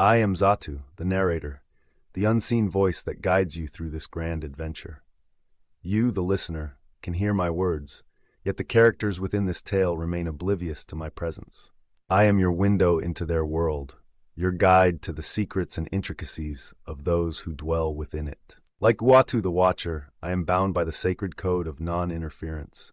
I am Zatu, the narrator, the unseen voice that guides you through this grand adventure. You, the listener, can hear my words, yet the characters within this tale remain oblivious to my presence. I am your window into their world, your guide to the secrets and intricacies of those who dwell within it. Like Watu the Watcher, I am bound by the sacred code of non-interference.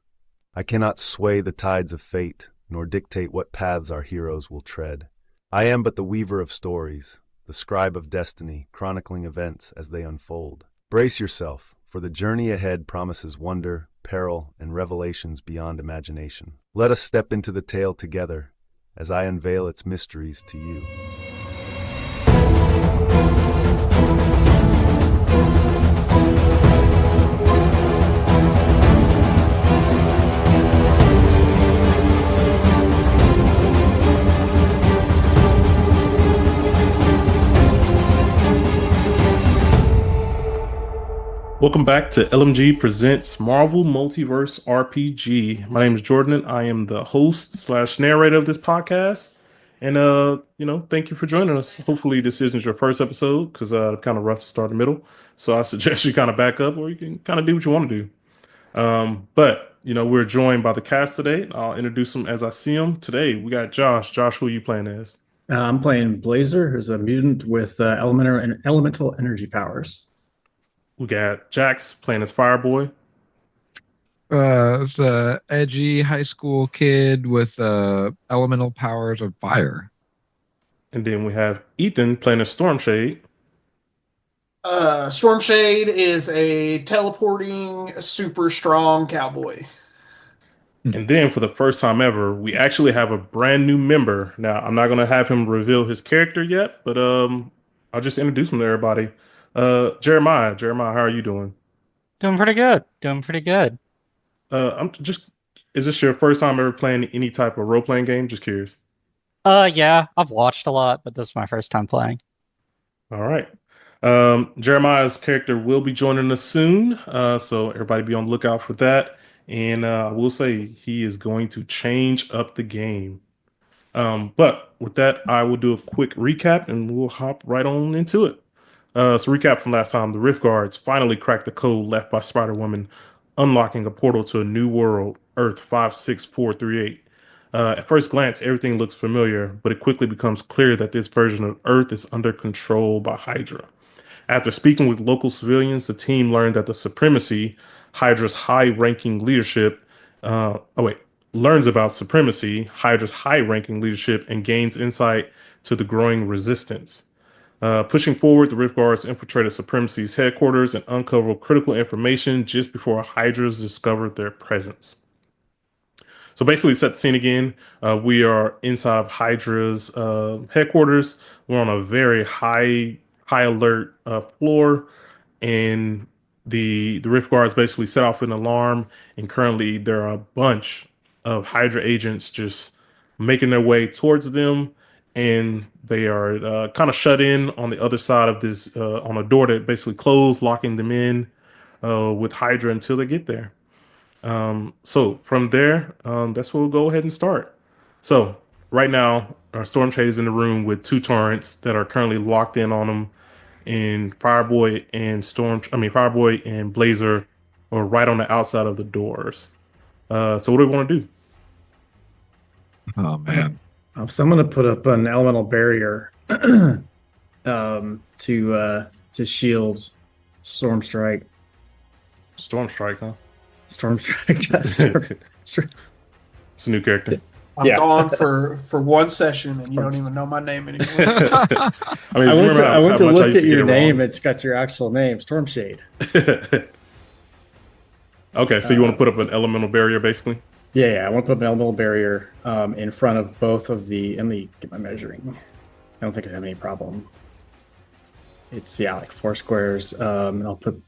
I cannot sway the tides of fate, nor dictate what paths our heroes will tread. I am but the weaver of stories, the scribe of destiny, chronicling events as they unfold. Brace yourself, for the journey ahead promises wonder, peril, and revelations beyond imagination. Let us step into the tale together, as I unveil its mysteries to you. Welcome back to LMG Presents Marvel Multiverse RPG. My name is Jordan and I am the host slash narrator of this podcast. And thank you for joining us. Hopefully this isn't your first episode because kind of rough to start in the middle. So I suggest you kind of back up or you can kind of do what you want to do. But we're joined by the cast today. I'll introduce them as I see them. Today we got Josh. Josh, who are you playing as? I'm playing Blazer, who's a mutant with elemental energy powers. We got Jax playing as Fireboy. It's a edgy high school kid with elemental powers of fire. And then we have Ethan playing as Stormshade. Stormshade is a teleporting, super strong cowboy. And then for the first time ever, we actually have a brand new member. Now, I'm not going to have him reveal his character yet, but I'll just introduce him to everybody. Jeremiah, how are you doing? Doing pretty good. Is this your first time ever playing any type of role-playing game? Just curious. Yeah, I've watched a lot, but this is my first time playing. All right. Jeremiah's character will be joining us soon, so everybody be on the lookout for that. And I will say he is going to change up the game. But with that, I will do a quick recap and we'll hop right on into it. So recap from last time, the Riftguards finally cracked the code left by Spider-Woman, unlocking a portal to a new world, Earth 56438. At first glance, everything looks familiar, but it quickly becomes clear that this version of Earth is under control by Hydra. After speaking with local civilians, the team learned that the Supremacy, Hydra's high-ranking leadership, learns about Supremacy, Hydra's high-ranking leadership, and gains insight to the growing resistance. Pushing forward, the Riftguards infiltrated Supremacy's headquarters and uncovered critical information just before Hydras discovered their presence. So basically, set the scene again. We are inside of Hydra's headquarters. We're on a very high alert floor, and the Riftguards basically set off an alarm. And currently, there are a bunch of Hydra agents just making their way towards them. And they are kind of shut in on the other side of this, on a door that basically closed, locking them in with Hydra until they get there. So from there, that's where we'll go ahead and start. So right now, our Stormshade is in the room with two torrents that are currently locked in on them, and Fireboy and Blazer are right on the outside of the doors. So what do we want to do? Oh man. So I'm going to put up an elemental barrier to shield Stormstrike. Stormstrike, huh? Stormstrike. It's a new character. I'm gone for one session and you don't even know my name anymore. I went to look at your name. It's got your actual name, Stormshade. Okay, so you want to put up an elemental barrier, basically? Yeah, I want to put an elemental barrier in front of both of the. Let me get my measuring. I don't think I have any problem. It's like 4 squares. I'll put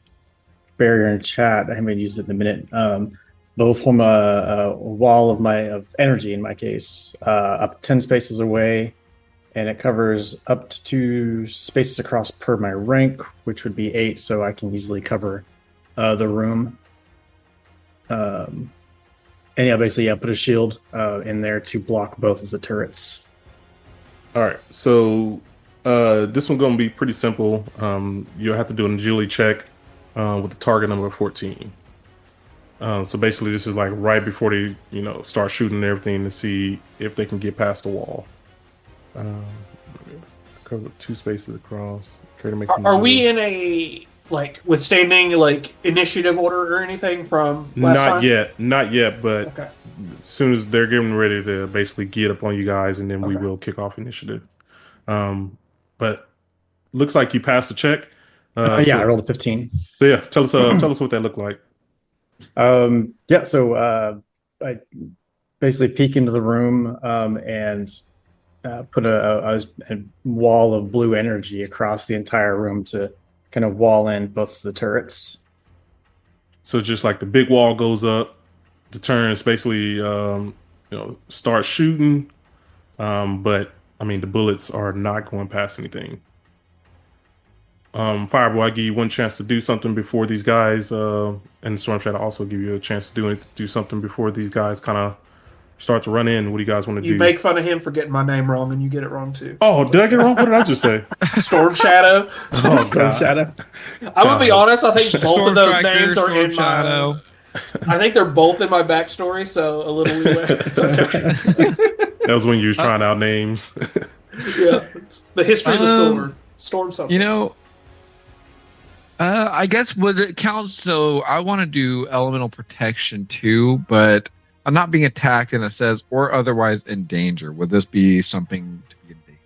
barrier in chat. I haven't used it in a minute. Both form a wall of energy in my case, up 10 spaces away, and it covers up to 2 spaces across per my rank, which would be 8, so I can easily cover the room. And yeah, basically, put a shield in there to block both of the turrets. All right. So This one's gonna be pretty simple. You'll have to do an agility check with the target number 14. So basically, this is like right before they, start shooting and everything to see if they can get past the wall. Cover 2 spaces across. Try to make. Are we in a withstanding initiative order or anything from last time? Not yet. But Okay. as soon as they're getting ready to basically get up on you guys, and then we will kick off initiative. But looks like you passed the check. I rolled a 15. So yeah, tell us what that looked like. So I basically peek into the room and put a wall of blue energy across the entire room to kind of wall in both of the turrets. So just like the big wall goes up, the turrets basically start shooting, but I mean the bullets are not going past anything. Fireball, I give you one chance to do something before these guys, and Storm Shadow also give you a chance to do something before these guys kind of start to run in. What do you guys want to do? You make fun of him for getting my name wrong, and you get it wrong too. Oh, did I get it wrong? What did I just say? Storm Shadow. Oh, Storm Shadow. I'm gonna be honest. I think both of those names are in Shadow. I think they're both in my backstory, so a little leeway. It's okay. That was when you was trying out names. Yeah, it's the history of the sword. Storm something. I guess would it count? So I want to do elemental protection too, but I'm not being attacked, and it says or otherwise in danger. Would this be something to be in danger?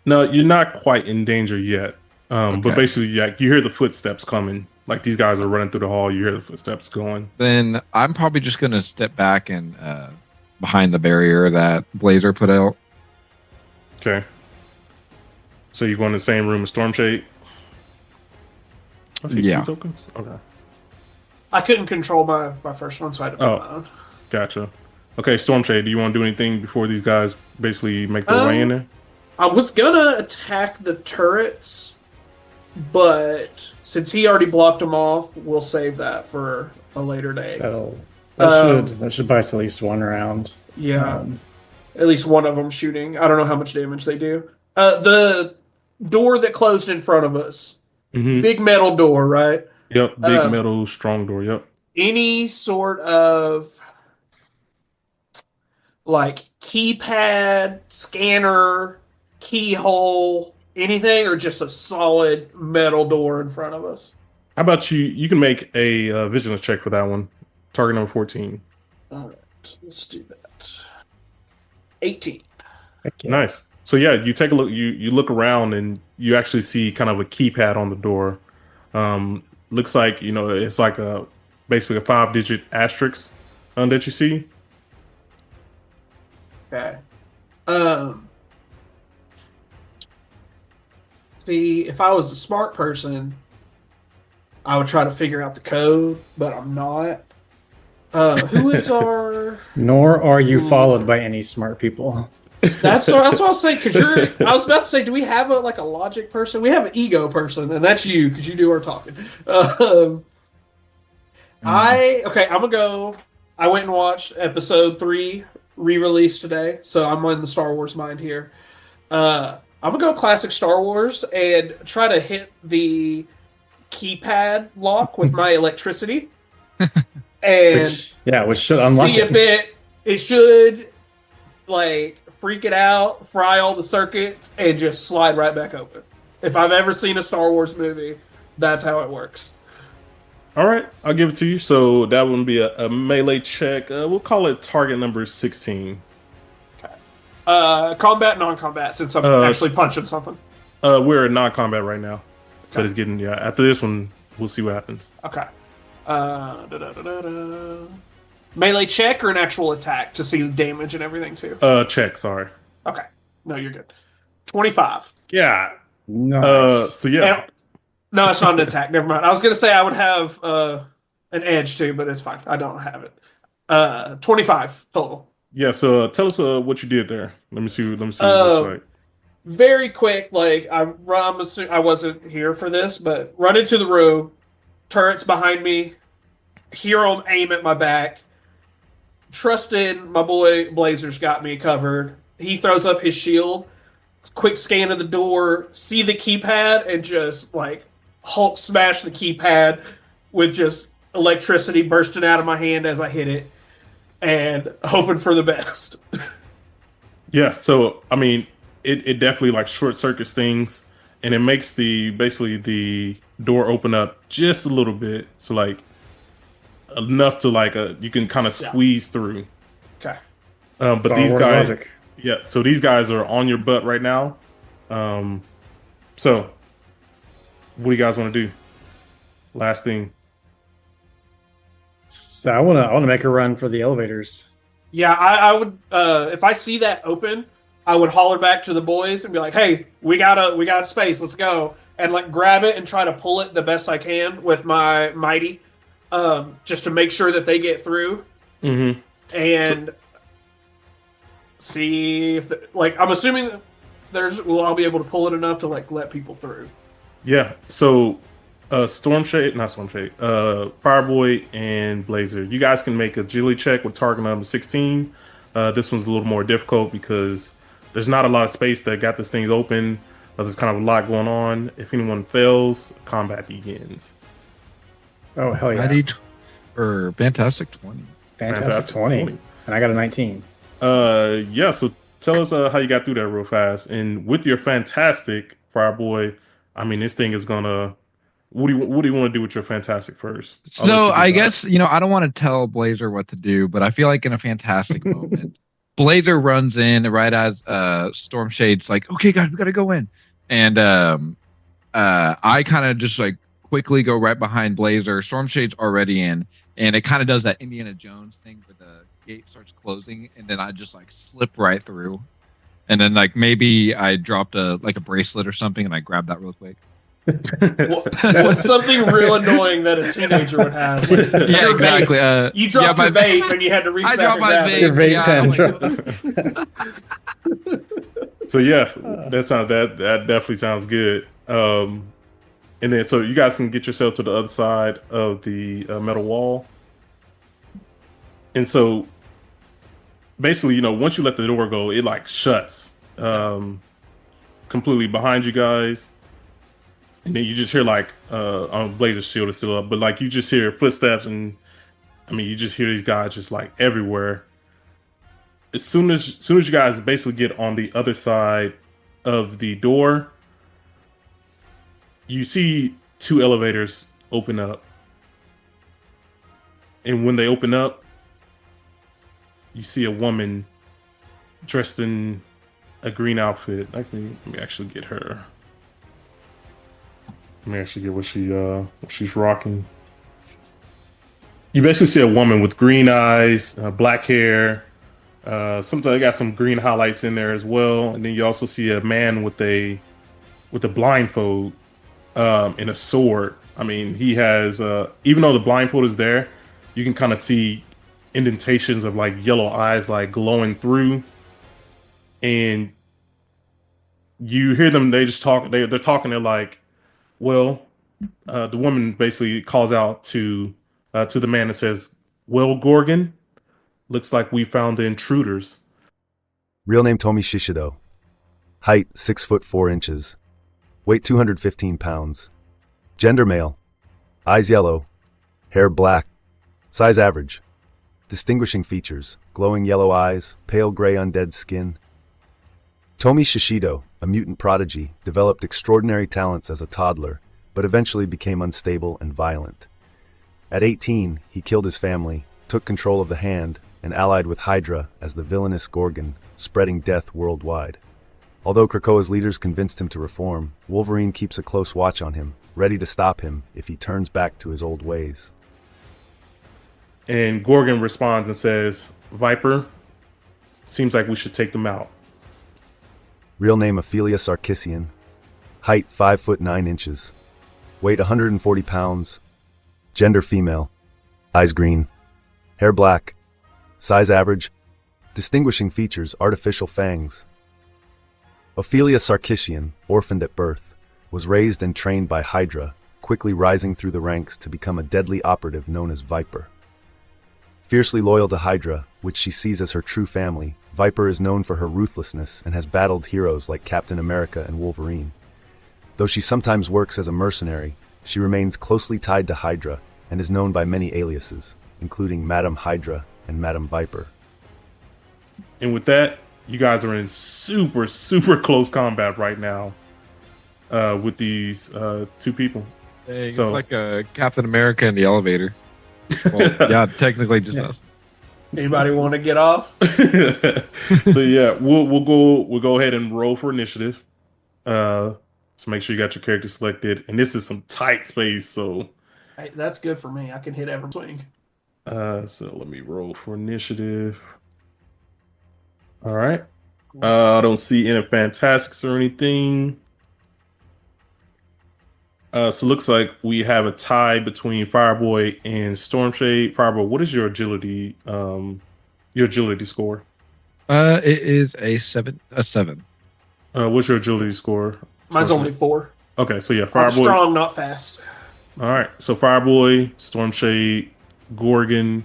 No, you're not quite in danger yet. Okay. But basically, you hear the footsteps coming. Like these guys are running through the hall. You hear the footsteps going. Then I'm probably just gonna step back and behind the barrier that Blazer put out. Okay. So you go in the same room as Stormshade? I see 2 tokens. Okay. I couldn't control my first one, so I had to put my own. Gotcha. Okay, Stormshade, do you want to do anything before these guys basically make their way in there? I was gonna attack the turrets, but since he already blocked them off, we'll save that for a later day. That should buy us at least one round. Yeah, at least one of them shooting. I don't know how much damage they do. The door that closed in front of us, big metal door, right? Yep, big metal strong door. Yep. Any sort of keypad, scanner, keyhole, anything, or just a solid metal door in front of us? How about you can make a vigilance check for that one. Target number 14. All right, let's do that. 18. Okay. Nice. So yeah, you take a look. You look around and you actually see kind of a keypad on the door. Looks like it's like basically a 5-digit asterisk that you see. Okay. See, if I was a smart person, I would try to figure out the code, but I'm not. Who is our? Nor are you followed by any smart people. That's what I was saying. I was about to say, do we have a logic person? We have an ego person, and that's you because you do our talking. I'm gonna go. I went and watched episode 3 re-released today, so I'm on the Star Wars mind here. I'm gonna go classic Star Wars and try to hit the keypad lock with my electricity, and which should unlock see if it should freak it out, fry all the circuits, and just slide right back open. If I've ever seen a Star Wars movie, that's how it works. All right, I'll give it to you. So that would be a melee check. We'll call it target number 16. Okay. Combat, non-combat, since I'm actually punching something. We're in non-combat right now, but it's getting after this one, we'll see what happens. Okay. Melee check or an actual attack to see the damage and everything too? Check. Sorry. Okay. No, you're good. 25. Yeah. Nice. So yeah. No, it's not an attack. Never mind. I was gonna say I would have an edge too, but it's fine. I don't have it. 25 total. Yeah. So tell us what you did there. Let me see what it looks like. Very quick. I'm assuming I wasn't here for this, but run into the room. Turrets behind me. Hear them aim at my back. Trusted my boy Blazer's got me covered. He throws up his shield. quick scan of the door, see the keypad, and just like Hulk smash the keypad with just electricity bursting out of my hand as I hit it, and hoping for the best. Yeah, so I mean, it definitely like short circuits things, and it makes basically the door open up just a little bit, so like enough to like you can kind of squeeze through. Okay. But Star these Wars guys, logic. yeah, so these guys are on your butt right now. So what do you guys want to do? Last thing. So I wanna make a run for the elevators. Yeah, I would. If I see that open, I would holler back to the boys and be like, "Hey, we got a space. Let's go!" And like grab it and try to pull it the best I can with my mighty, just to make sure that they get through. Mm-hmm. And see if I'm assuming that I'll be able to pull it enough to like let people through. Yeah. So Fireboy and Blazer, you guys can make a agility check with target number 16. This one's a little more difficult because there's not a lot of space that got this thing open. There's kind of a lot going on. If anyone fails, combat begins. Oh hell yeah! Or fantastic 20. Fantastic 20. And I got a 19. Yeah. So tell us how you got through that real fast. And with your fantastic Fireboy, I mean, this thing is gonna. What do you want to do with your fantastic first? So I guess I don't want to tell Blazer what to do, but I feel like in a fantastic moment, Blazer runs in right as Storm Shade's like, "Okay, guys, we gotta go in," and I kind of just like quickly go right behind Blazer. Storm Shade's already in, and it kind of does that Indiana Jones thing where the gate starts closing, and then I just like slip right through, and then like maybe I dropped a bracelet or something, and I grabbed that real quick. What's something real annoying that a teenager would have? Like, yeah, exactly. You dropped your vape and you had to reach back and grab it. Your vape pen. So yeah, that definitely sounds good. And then so you guys can get yourself to the other side of the metal wall. And so basically, once you let the door go, it like shuts completely behind you guys. And then you just hear like Blazer's shield is still up, but like you just hear footsteps, and I mean you just hear these guys just like everywhere. As soon as you guys basically get on the other side of the door, you see two elevators open up. And when they open up, you see a woman dressed in a green outfit. Let me actually get her. Let me actually get what she's rocking. You basically see a woman with green eyes, black hair. Sometimes they got some green highlights in there as well. And then you also see a man with a blindfold and a sword. I mean, he has even though the blindfold is there, you can kind of see indentations of like yellow eyes like glowing through. And you hear them. They just talk. They're talking. They're like. Well, the woman basically calls out to the man and says, "Well, Gorgon, looks like we found the intruders." Real name Tomi Shishido. Height 6'4". Weight 215 pounds. Gender male. Eyes yellow. Hair black. Size average. Distinguishing features: glowing yellow eyes, pale gray undead skin. Tomi Shishido, a mutant prodigy, developed extraordinary talents as a toddler, but eventually became unstable and violent. At 18, he killed his family, took control of the Hand, and allied with Hydra as the villainous Gorgon, spreading death worldwide. Although Krakoa's leaders convinced him to reform, Wolverine keeps a close watch on him, ready to stop him if he turns back to his old ways. And Gorgon responds and says, "Viper, seems like we should take them out." Real name Ophelia Sarkissian. Height 5'9". Weight 140 pounds. Gender female. Eyes green. Hair black. Size average. Distinguishing features: artificial fangs. Ophelia Sarkissian, orphaned at birth, was raised and trained by Hydra, quickly rising through the ranks to become a deadly operative known as Viper. Fiercely loyal to Hydra, which she sees as her true family, Viper is known for her ruthlessness and has battled heroes like Captain America and Wolverine. Though she sometimes works as a mercenary, she remains closely tied to Hydra and is known by many aliases, including Madam Hydra and Madam Viper. And with that, you guys are in super, super close combat right now with these two people. Dang, So- it's like Captain America in the elevator. Well, yeah, technically just us. Anybody want to get off? So yeah, we'll go ahead and roll for initiative. So make sure you got your character selected, and this is some tight space. So Hey, that's good for me. I can hit every swing. so let me roll for initiative. All right. I don't see any fantastics or anything. So looks like we have a tie between Fireboy and Stormshade. Fireboy, what is your agility score? It is a 7. What's your agility score? Mine's only 4. Okay, so yeah, I'm Fireboy. strong, not fast. All right, so Fireboy, Stormshade, Gorgon,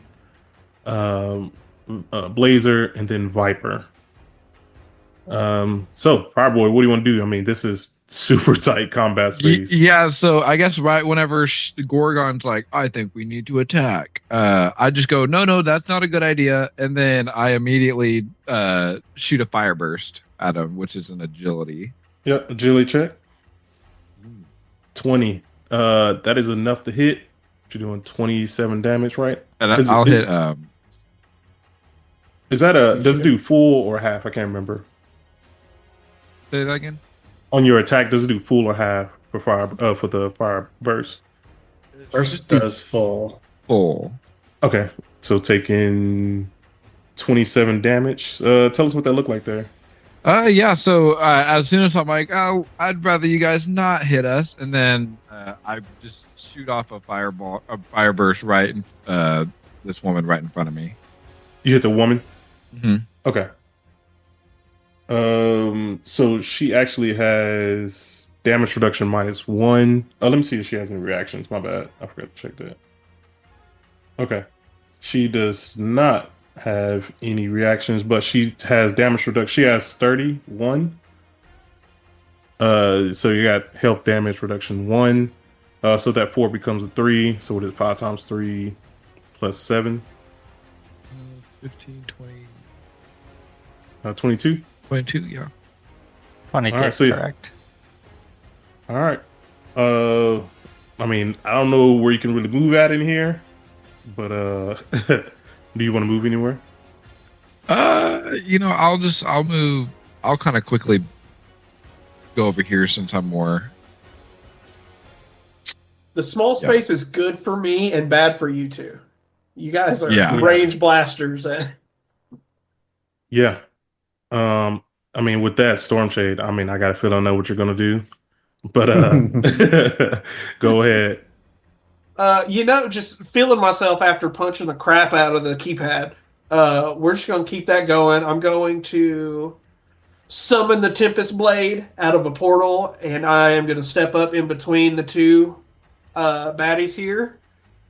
Blazer, and then Viper. So Fireboy, what do you want to do? I mean, this is super tight combat space. Yeah, so I guess right whenever Gorgon's like, I think we need to attack, I just go, no, that's not a good idea. And then I immediately shoot a fire burst at him, which is an agility. Yep, agility check. 20. That is enough to hit. You're doing 27 damage, right? And Is I'll it- hit. Is that does it do full or half? I can't remember. Say that again. On your attack, does it do full or half for the fire burst? Burst does full. Full. Okay, so taking 27 damage. Tell us what that looked like there. Yeah. So as soon as I'm like, oh, I'd rather you guys not hit us, and then I just shoot off a fire burst right in this woman right in front of me. You hit the woman. Mm-hmm. Okay. So she actually has damage reduction -1. Let me see if she has any reactions. My bad. I forgot to check that. Okay. She does not have any reactions, but she has damage reduction. She has 31. So you got health damage reduction 1. So that 4 becomes a 3. So what is it? 5 times 3 plus 7? 15, 20, 22. 22, yeah. 22, All right, so correct. All right. I mean, I don't know where you can really move at in here, but do you want to move anywhere? I'll move. I'll kind of quickly go over here since I'm more. The small space is good for me and bad for you two. You guys are Yeah. range blasters. Yeah. I mean, with that Stormshade, I mean, I got a feel I know what you're gonna do, but go ahead. Just feeling myself after punching the crap out of the keypad. We're just going to keep that going. I'm going to summon the Tempest Blade out of a portal, and I am going to step up in between the two baddies here.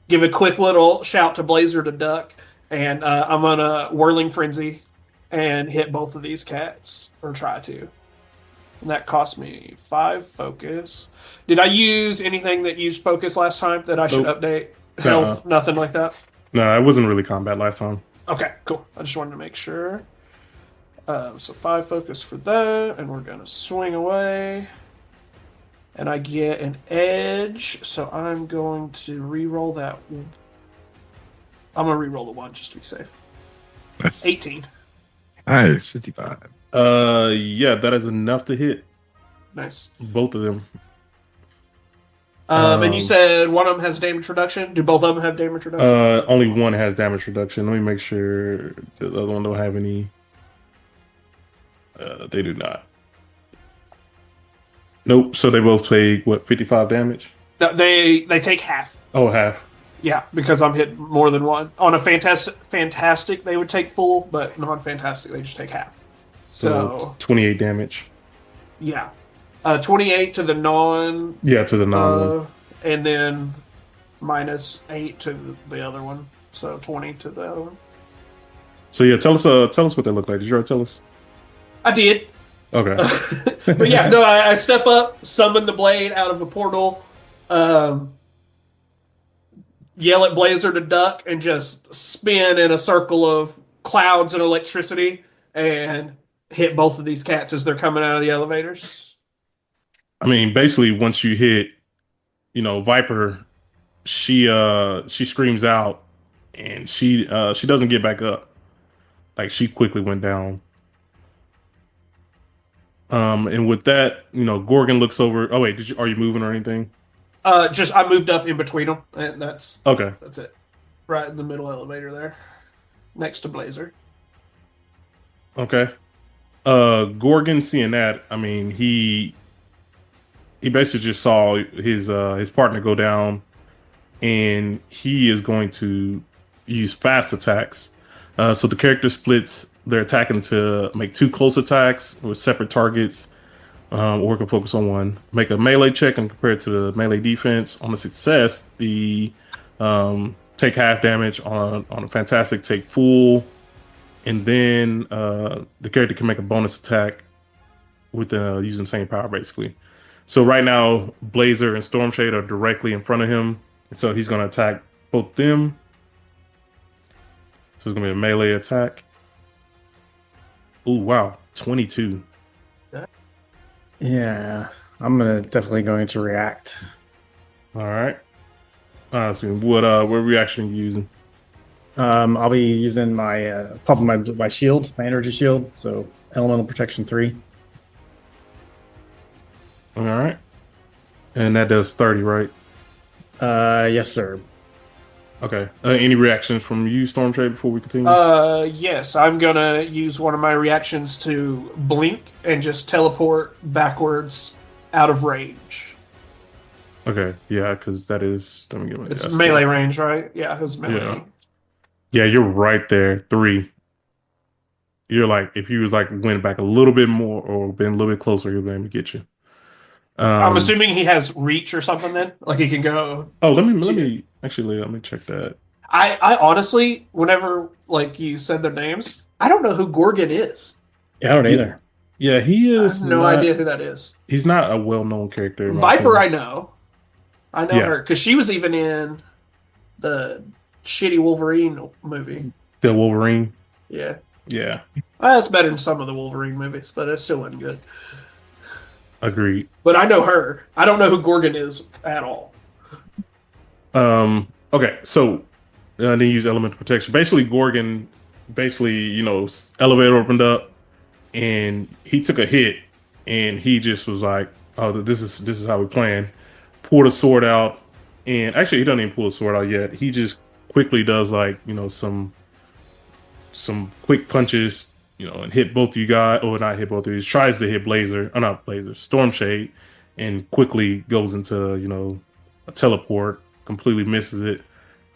Give a quick little shout to Blazer to duck, and I'm going to Whirling Frenzy and hit both of these cats, or try to. And that cost me 5 focus. Did I use anything that used focus last time that I should Nope. update? Health, nothing like that? No, it wasn't really combat last time. Okay, cool. I just wanted to make sure. So 5 focus for that, and we're going to swing away. And I get an edge, so I'm going to re-roll that. I'm going to re-roll the 1 just to be safe. 18. Nice, 55. Yeah, that is enough to hit Nice. both of them. And you said one of them has damage reduction. Do both of them have damage reduction? Only one has damage reduction. Let me make sure the other one don't have any. They do not. Nope. So they both take what, 55 damage? No, they take half. Oh, half. Yeah, because I'm hit more than one. On a fantastic, they would take full, but non-fantastic, they just take half. So 28 damage. yeah, 28 to the Yeah, to the non one. and then -8 to the other one. So 20 to the other one. So yeah, tell us what they look like. Did you already tell us? I did. Okay. But yeah, no, I step up, summon the blade out of a portal, yell at Blazer to duck, and just spin in a circle of clouds and electricity and hit both of these cats as they're coming out of the elevators. I mean, basically, once you hit, Viper, she screams out, and she doesn't get back up. Like, she quickly went down. And with that, Gorgon looks over. Oh wait, are you moving or anything? Just I moved up in between them, and that's it. Right in the middle elevator there, next to Blazer. Okay. Gorgon seeing that, I mean, he basically just saw his partner go down, and he is going to use fast attacks. So the character splits their attacking to make 2 close attacks with separate targets, or can focus on one. Make a melee check and compare it to the melee defense. On a success, the take half damage. On a fantastic, take full. And then the character can make a bonus attack with using same power, basically. So right now, Blazer and Stormshade are directly in front of him. So he's going to attack both them. So it's going to be a melee attack. Ooh, wow. 22. Yeah, I'm definitely going to react. All right. So what reaction are you using? I'll be using my popping my shield, my energy shield. So elemental protection 3. All right. And that does 30, right? Yes, sir. Okay. Any reactions from you, Stormshade, before we continue? Yes, I'm gonna use one of my reactions to blink and just teleport backwards out of range. Okay. Yeah, because that is. Let me get my. It's melee range, right? Yeah, it was melee. Yeah. Yeah, you're right there. 3. You're like, if you went back a little bit more or been a little bit closer, you'll be able to get you. I'm assuming he has reach or something then, like he can go. Oh, let me check that. I honestly, whenever you said their names, I don't know who Gorgon is. Yeah, I don't either. Yeah, he is. I have no idea who that is. He's not a well-known character. Viper, I know Yeah. her because she was even in the shitty Wolverine movie. The Wolverine. Yeah. Yeah. Well, that's better than some of the Wolverine movies, but it still wasn't good. Agreed. But I know her. I don't know who Gorgon is at all. Okay, so then use elemental protection. Basically, Gorgon, elevator opened up, and he took a hit, and he just was like, "Oh, this is how we plan." Pulled a sword out, and actually, he doesn't even pull a sword out yet. He just quickly does some quick punches, and hit both of you guys, or not hit both of you. Tries to hit not Blazer, Stormshade, and quickly goes into a teleport. Completely misses it.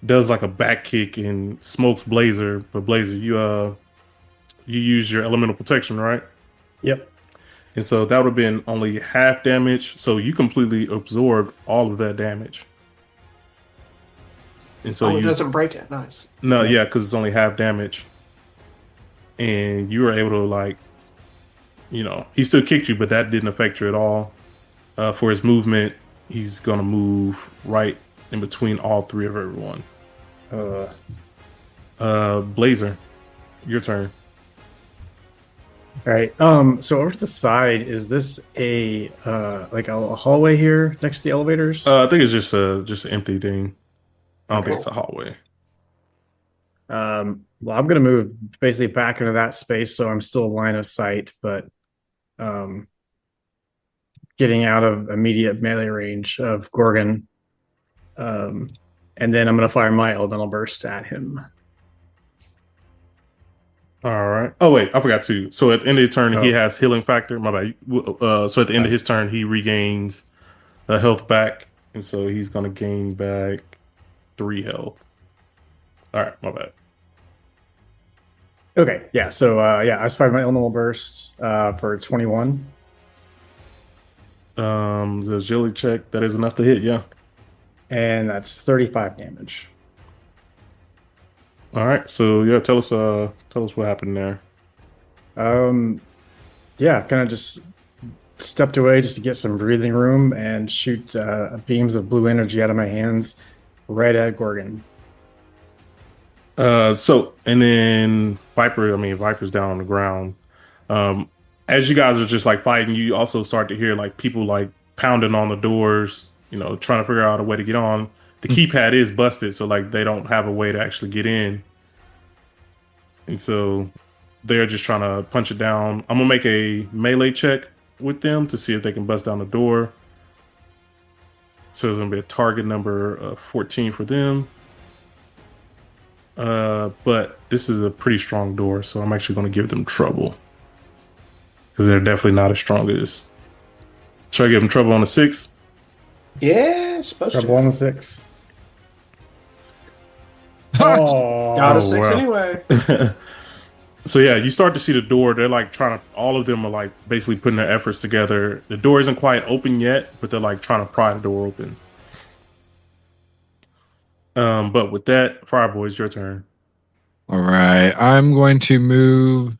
Does like a back kick and smokes Blazer. But Blazer, you use your elemental protection, right? Yep. And so that would have been only half damage. So you completely absorbed all of that damage. And so it doesn't break it. Nice. No, yeah, because it's only half damage. And you were able to he still kicked you, but that didn't affect you at all. For his movement, he's gonna move right in between all 3 of everyone. Blazer, your turn. All right. So over to the side, is this a hallway here next to the elevators? I think it's just an empty thing. I don't think it's a hallway. Well, I'm gonna move basically back into that space, so I'm still line of sight, but getting out of immediate melee range of Gorgon. And then I'm gonna fire my elemental burst at him. All right. Oh wait, I forgot to. So at the end of the turn, he has healing factor. My bad. So at the end of his turn, he regains health back, and so he's gonna gain back 3 health. All right, my bad. Okay, yeah. So I just fired my elemental burst for 21. The agility check, that is enough to hit. Yeah. And that's 35 damage. All right. So yeah, tell us what happened there. Yeah, kind of just stepped away just to get some breathing room and shoot beams of blue energy out of my hands right at Gorgon. And then Viper's down on the ground. As you guys are just like fighting, you also start to hear like people like pounding on the doors, trying to figure out a way to get on. The keypad is busted, so like they don't have a way to actually get in. And so they're just trying to punch it down. I'm gonna make a melee check with them to see if they can bust down the door. So there's gonna be a target number 14 for them. But this is a pretty strong door, so I'm actually gonna give them trouble. Because they're definitely not as strong as. Should I give them trouble on the 6? Yeah, supposed Trouble to. on the 6. Got a Oh, 6 wow. anyway. So yeah, you start to see the door. They're like trying to. All of them are like basically putting their efforts together. The door isn't quite open yet, but they're like trying to pry the door open. But with that, Fireboy, it's your turn. All right, I'm going to move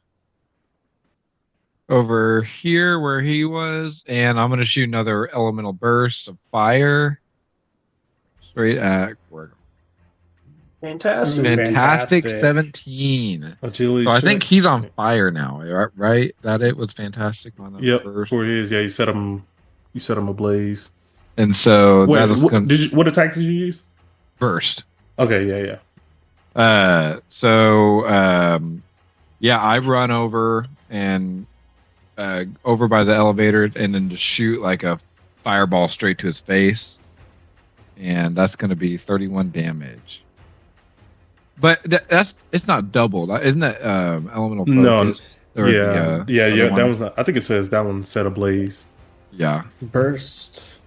over here where he was, and I'm going to shoot another elemental burst of fire straight at Gorgon. Fantastic. Fantastic Fantastic. 17. Agility. So I check. think he's on fire now, right? That it was fantastic on the Yep, burst. for his. Yeah, you set him ablaze. And so Wait, that is what attack did you use? burst. Okay, yeah. Yeah, I run over and over by the elevator and then just shoot like a fireball straight to his face. And that's going to be 31 damage. But it's not doubled, isn't that elemental focus? No, Or yeah. other one? That one's not, I think it says that one set ablaze. Yeah. Burst.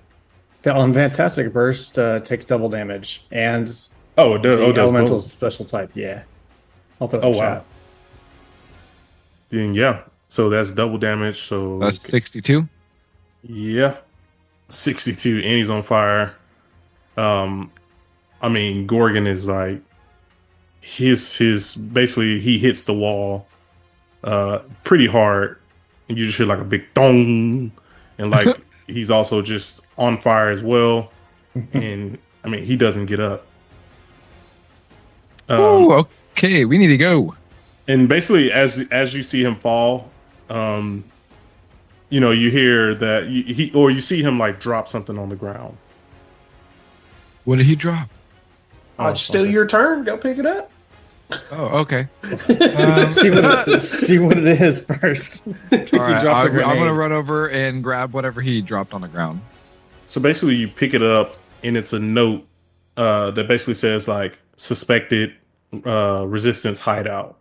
On Fantastic Burst takes double damage. And Oh, it does. the Oh, it does elemental both. special type, yeah. I'll throw it Oh, in wow. chat. Then yeah, so that's double damage. So That's 62. yeah, 62, and he's on fire. Gorgon is like his basically he hits the wall pretty hard, and you just hear like a big dong, and like he's also just on fire as well. And he doesn't get up. Oh, okay. We need to go. And basically, as you see him fall, you hear that you see him like drop something on the ground. What did he drop? It's still your turn. Go pick it up. Oh, okay. see what it is first. All right, I'm going to run over and grab whatever he dropped on the ground. So basically, you pick it up, and it's a note that basically says like suspected resistance hideout.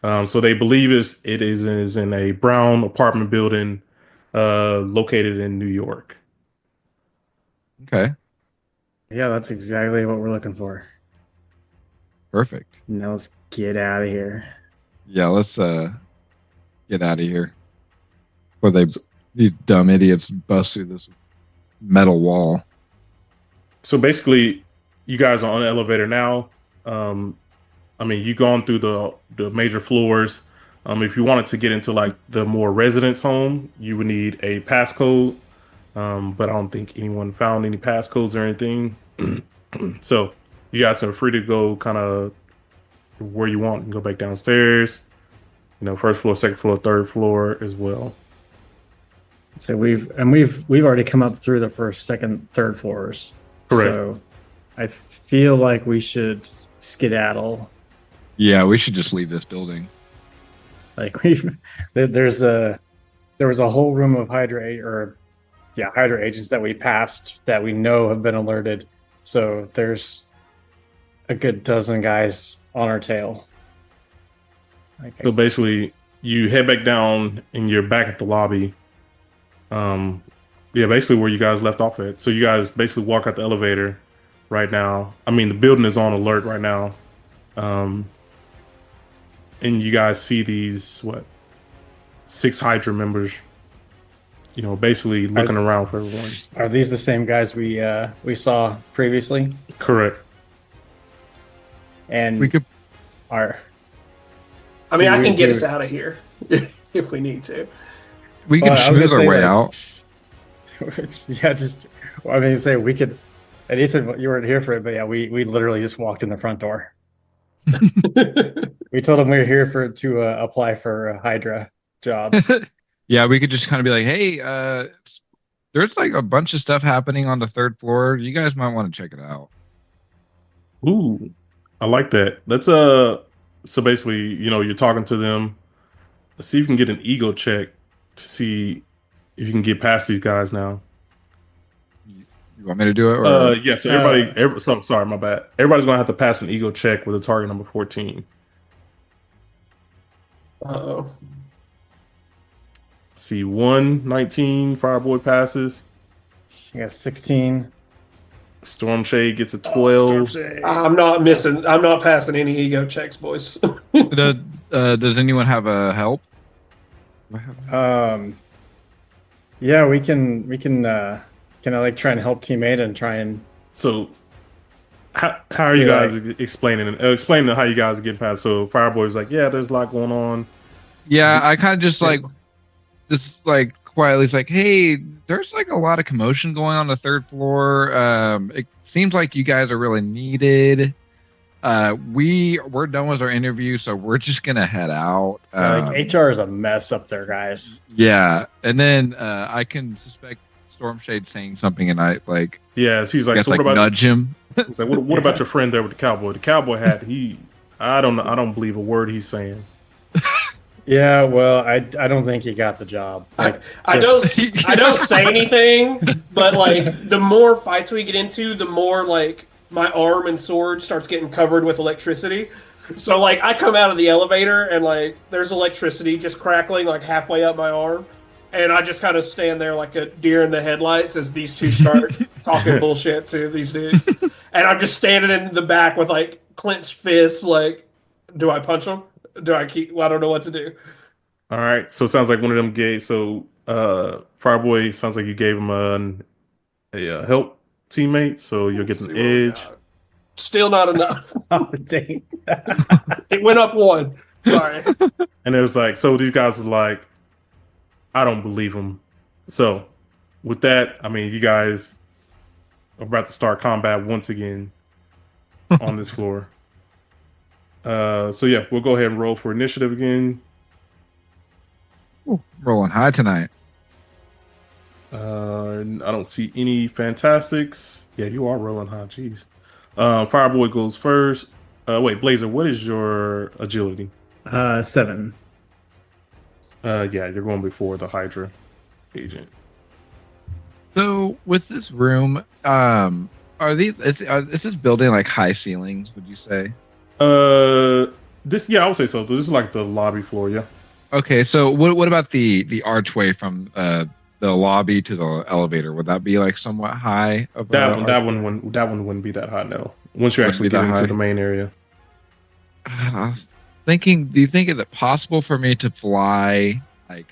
So they believe it is in a brown apartment building located in New York. Okay. Yeah, that's exactly what we're looking for. Perfect. Now let's get out of here. Yeah, let's get out of here. Before these dumb idiots bust through this metal wall. So basically, you guys are on the elevator now. You've gone through the major floors. If you wanted to get into like the more residence home, you would need a passcode. But I don't think anyone found any passcodes or anything. So you guys are free to go kind of where you want and go back downstairs. First floor, second floor, third floor as well. So we've already come up through the first, second, third floors. Correct. So I feel like we should skedaddle. Yeah, we should just leave this building. Like there was a whole room of Hydra agents that we passed that we know have been alerted. So there's a good dozen guys on our tail. So basically, you head back down and you're back at the lobby. Basically where you guys left off at. So you guys basically walk out the elevator right now. The building is on alert right now. And you guys see these 6 Hydra members, basically looking around for everyone. Are these the same guys we saw previously? Correct. And We could Our I mean, Do I we can get do- us out of here if we need to. We can Well, I was schmooze gonna our say, way like- out. yeah, just I mean, say we could. And Ethan, you weren't here for it, but yeah, we literally just walked in the front door. We told them we were here to apply for Hydra jobs. Yeah, we could just kind of be like, hey, there's like a bunch of stuff happening on the third floor. You guys might want to check it out. Ooh, I like that. Let's so basically, you're talking to them. Let's see if you can get an ego check to see if you can get past these guys now. You want me to do it? Or Yeah, so so sorry, my bad. Everybody's gonna have to pass an ego check with a target number 14. Uh-oh. See, 119, Fireboy passes. You got 16. Stormshade gets a 12. I'm not passing any ego checks, boys. does anyone have a help? Yeah, we can can I like try and help teammate and try and So, how are you guys explaining how you guys are getting past? So, Fireboy's like, yeah, there's a lot going on. Yeah, I kind of just quietly is like, hey, there's like a lot of commotion going on the third floor. It seems like you guys are really needed. We're done with our interview, so we're just gonna head out. HR is a mess up there, guys. Yeah, and then I can suspect Stormshade saying something, and I like. Yeah, so he's like, so what about nudge him? He's like, what about your friend there with the cowboy? The cowboy hat. I don't believe a word he's saying. Yeah, well, I don't think he got the job. Like, I don't say anything, but like the more fights we get into, the more like my arm and sword starts getting covered with electricity. So like I come out of the elevator and like there's electricity just crackling like halfway up my arm, and I just kind of stand there like a deer in the headlights as these two start talking bullshit to these dudes, and I'm just standing in the back with like clenched fists. Like, do I punch them? Do I keep? Well, I don't know what to do. All right, so it sounds like one of them gave. So, Fireboy sounds like you gave him a help teammate, so you'll get an edge. Still not enough. oh dang! It went up one. Sorry. And it was like, so these guys are like, I don't believe him. So, with that, I mean, you guys are about to start combat once again on this floor. So yeah, we'll go ahead and roll for initiative again. Ooh, rolling high tonight. I don't see any fantastics. Yeah, you are rolling high. Jeez. Fireboy goes first. Wait, Blazer, what is your agility? 7. Yeah, you're going before the Hydra agent. So with this room, is this building like high ceilings? Would you say? I would say so. This is like the lobby floor. Yeah. Okay, so what about the archway from the lobby to the elevator? Would that be like somewhat high? That one wouldn't be that high. No, once you actually get into the main area. I was thinking, do you think is it possible for me to fly like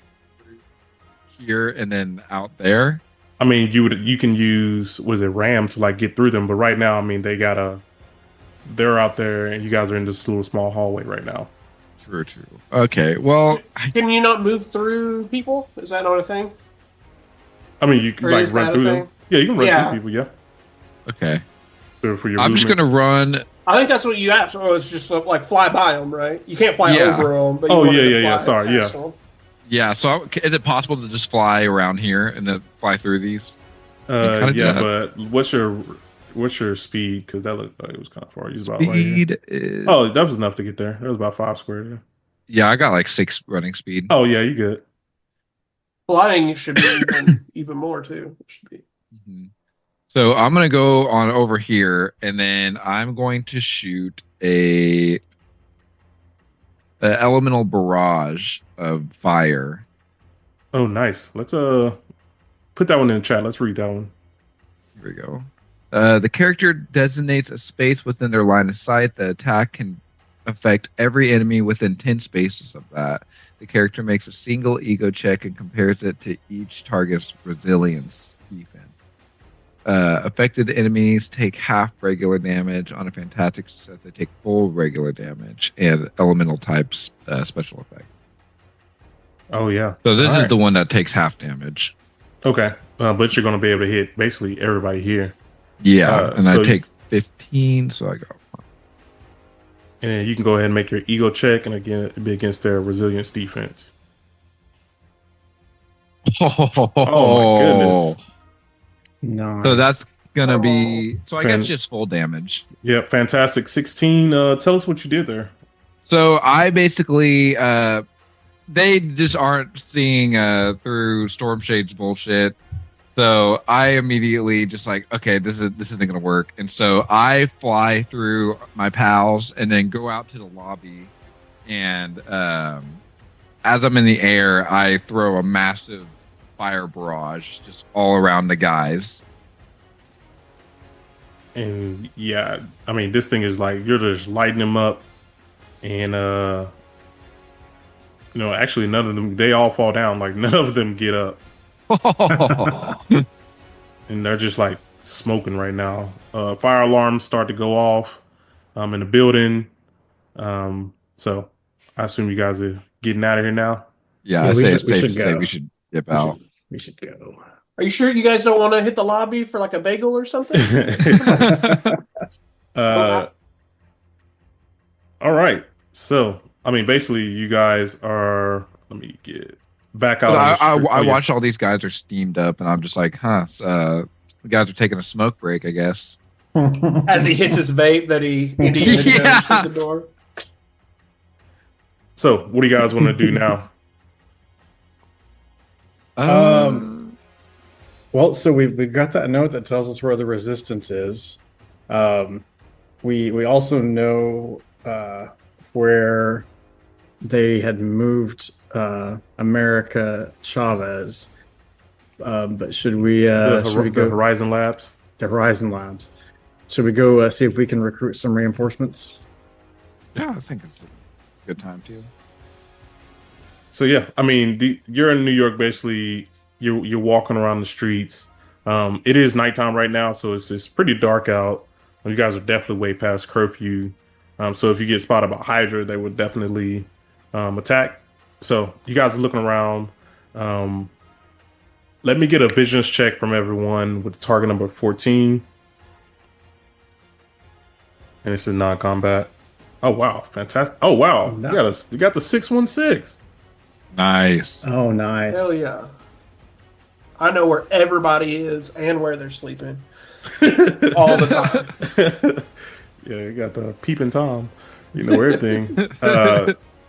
here and then out there? I mean, you can use RAM to like get through them, but right now, I mean, they're out there, and you guys are in this little small hallway right now. True. Okay, well, Can you not move through people? Is that not a thing? I mean, you can like run through them. Yeah, you can run through people. Yeah. Okay. For your I'm just gonna run. I think that's what you asked. Or it's just like fly by them, right? You can't fly over them. But Sorry, yeah. Them. Yeah. So is it possible to just fly around here and then fly through these? But what's your speed? Because that looked like it was kind of far. Speed is... Oh, that was enough to get there. That was about 5 squares. Yeah. Yeah, I got like 6 running speed. Oh yeah, you good. Flying should be even more too. It should be. Mm-hmm. So I'm gonna go on over here, and then I'm going to shoot a elemental barrage of fire. Oh, nice. Let's put that one in the chat. Let's read that one. Here we go. The character designates a space within their line of sight. The attack can affect every enemy within 10 spaces of that. The character makes a single ego check and compares it to each target's resilience defense. Affected enemies take half regular damage. On a fantastic success, they take full regular damage and elemental types special effect. Oh yeah. So this All is right. the one that takes half damage. Okay, but you're going to be able to hit basically everybody here. Yeah, and so I take 15, so I go. And then you can go ahead and make your ego check, and again, it'd be against their resilience defense. Oh my goodness. Nice. So that's gonna be. So I Fan- guess just full damage. Yep, fantastic. 16. Tell us what you did there. So I basically, they just aren't seeing through Storm Shade's bullshit. So I immediately just like, okay, this isn't gonna work, and so I fly through my pals and then go out to the lobby, and as I'm in the air, I throw a massive fire barrage just all around the guys. And yeah, I mean, this thing is like you're just lighting them up, and actually, none of them, they all fall down. Like none of them get up, and they're just like smoking right now. Fire alarms start to go off in the building. So I assume you guys are getting out of here now. Yeah, Yeah, I we say should- it's we safe should to say go. we should dip We out. should go. Are you sure you guys don't want to hit the lobby for like a bagel or something? All right. So, I mean, basically, you guys are. Let me get back out. on the I street. Oh, yeah. watch all these guys are steamed up, and I'm just like, the guys are taking a smoke break, I guess. As he hits his vape that he Indiana Yeah. Jones through the door. So, what do you guys want to do now? Well, so we've got that note that tells us where the resistance is. We also know where they had moved America Chavez. But should we The go Horizon Labs. the Horizon Labs? Should we go see if we can recruit some reinforcements? Yeah, I think it's a good time too. So yeah, I mean, you're in New York. Basically, you're walking around the streets. It is nighttime right now, so it's pretty dark out. You guys are definitely way past curfew. So if you get spotted by Hydra, they would definitely attack. So you guys are looking around. Let me get a visions check from everyone with the target number 14. And it's a non-combat. Oh wow, fantastic! Oh wow, Nice. you got the 616. Nice. Oh, nice. Hell yeah. I know where everybody is and where they're sleeping all the time. Yeah, you got the peeping Tom. You know everything.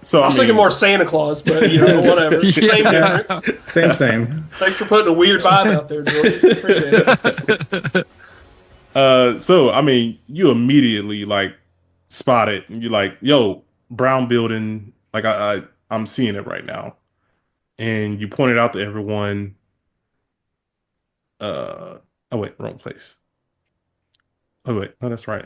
So I was thinking more Santa Claus, but whatever. Same Yeah. difference. Same. Thanks for putting a weird vibe out there, Jordan. Appreciate it. So I mean, you immediately like spot it, and you're like, "Yo, brown building." Like I'm seeing it right now, and you point it out to everyone. Oh wait, wrong place. Oh wait, no, that's right.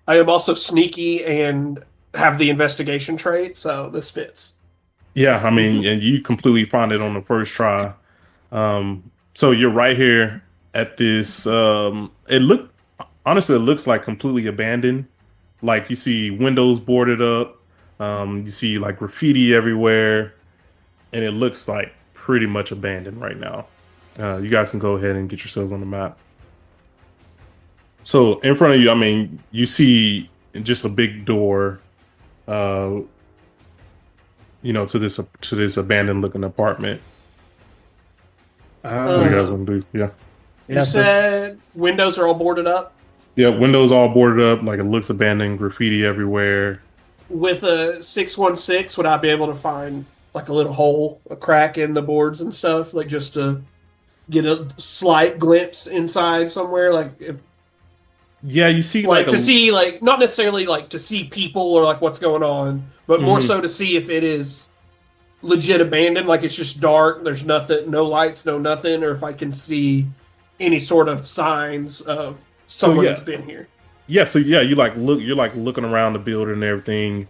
I am also sneaky and have the investigation trait, so this fits. Yeah, I mean, and you completely found it on the first try. So you're right here at this. It looks like completely abandoned. Like you see windows boarded up. You see like graffiti everywhere, and it looks like pretty much abandoned right now. You guys can go ahead and get yourselves on the map. So in front of you, I mean, you see just a big door, to this abandoned looking apartment. What do you guys want to do? Yeah. You said windows are all boarded up? Yeah, windows all boarded up, like it looks abandoned, graffiti everywhere. With a 616, would I be able to find like a little hole, a crack in the boards and stuff, like just to get a slight glimpse inside somewhere? Like if Yeah, you see like to see, like not necessarily like to see people or like what's going on, but more so to see if it is legit abandoned, like it's just dark, there's nothing, no lights, no nothing, or if I can see any sort of signs of someone that's been here. Yeah, so yeah, you're looking around the building and everything,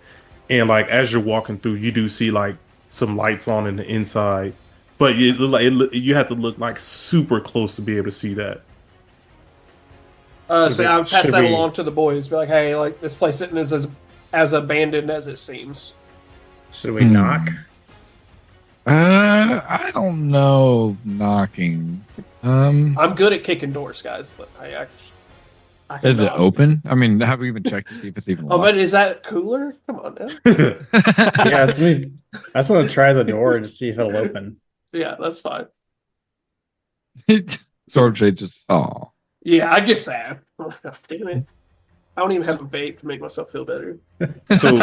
and like as you're walking through, you do see like some lights on in the inside, but you have to look like super close to be able to see that. So I'll pass should that we- along to the boys. Be like, hey, like this place isn't as abandoned as it seems. Should we knock? I don't know. Knocking. I'm good at kicking doors, guys. I can Is it knock. open? I mean, have we even checked to see if it's even Oh, locked? but is that cooler? Come on, now. Yeah, I just want to try the door to see if it'll open. Yeah, that's fine. Stormshade just. Oh. Yeah, I get sad. Damn it. I don't even have a vape to make myself feel better. So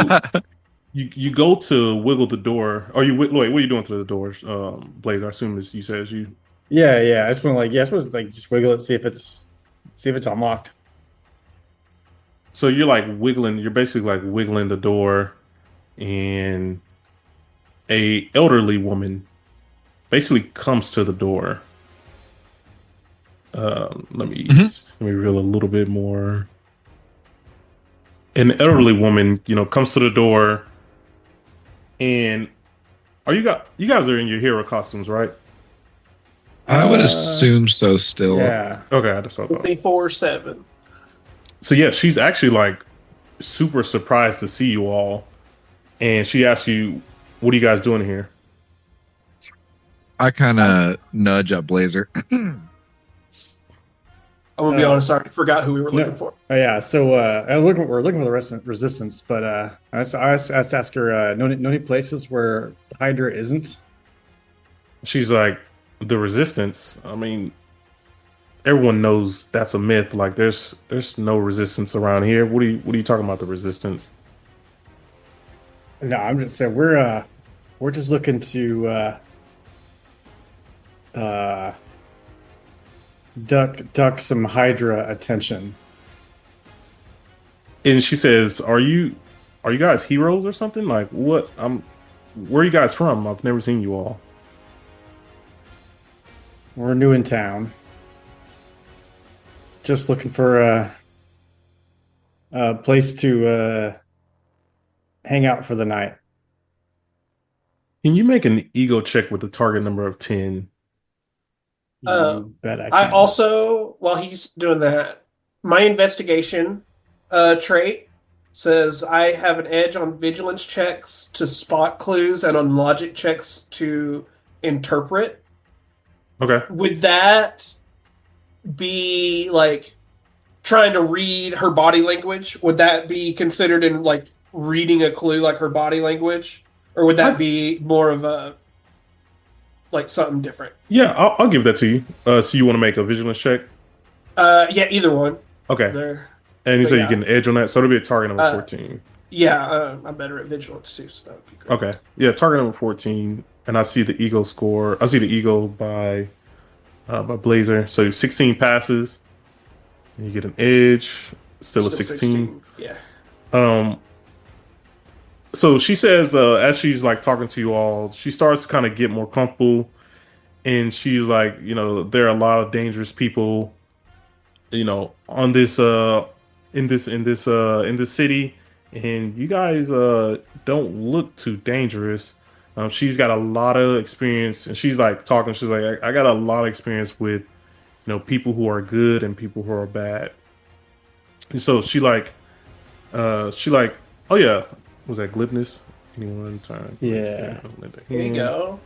you go to wiggle the door. Or you wait? What are you doing to the doors, Blaze? I assume you said you. Yeah. I just want to just wiggle it, see if it's unlocked. So you're like wiggling. You're basically like wiggling the door, and a elderly woman basically comes to the door. Let me reveal a little bit more. An elderly woman, comes to the door, and you guys are in your hero costumes, right? I would assume so. Still. Yeah. Okay, I just thought. 24/7. So yeah, she's actually like super surprised to see you all, and she asks you, "What are you guys doing here?" I kind of nudge at Blazer. I'm gonna be honest. I already forgot who we were looking for. Oh yeah. So we're looking for the resistance, but I asked her, know any places where the Hydra isn't? She's like, "The resistance. I mean, everyone knows that's a myth. Like, there's no resistance around here. What are you talking about? The resistance?" No, I'm just saying we're just looking to duck some Hydra attention. And she says, "Are you guys heroes or something? Like, what? Where are you guys from? I've never seen you all." We're new in town. Just looking for a place to hang out for the night. Can you make an ego check with the target number of 10? You bet I I can. also, while he's doing that, my investigation trait says I have an edge on vigilance checks to spot clues and on logic checks to interpret. Okay. Would that be like trying to read her body language? Would that be considered in like reading a clue, like her body language? Or would that be more of a like something different? Yeah, I'll give that to you. So you want to make a vigilance check? Yeah, either one. Okay. There. And you But say yeah. you get an edge on that, so it'll be a target number 14. Yeah, I'm better at vigilance too, so that would be great. Okay. Yeah, target number 14. And I see the ego score. I see the ego by Blazer. So 16 passes. And you get an edge. Still a 16. Yeah. So she says, as she's like talking to you all, she starts to kind of get more comfortable, and she's like, there are a lot of dangerous people, on this in this city, and you guys don't look too dangerous. She's got a lot of experience, and she's like talking. She's like, I got a lot of experience with, people who are good and people who are bad. And so she like, oh yeah. Was that glibness? Anyone turn? Yeah. Here you go.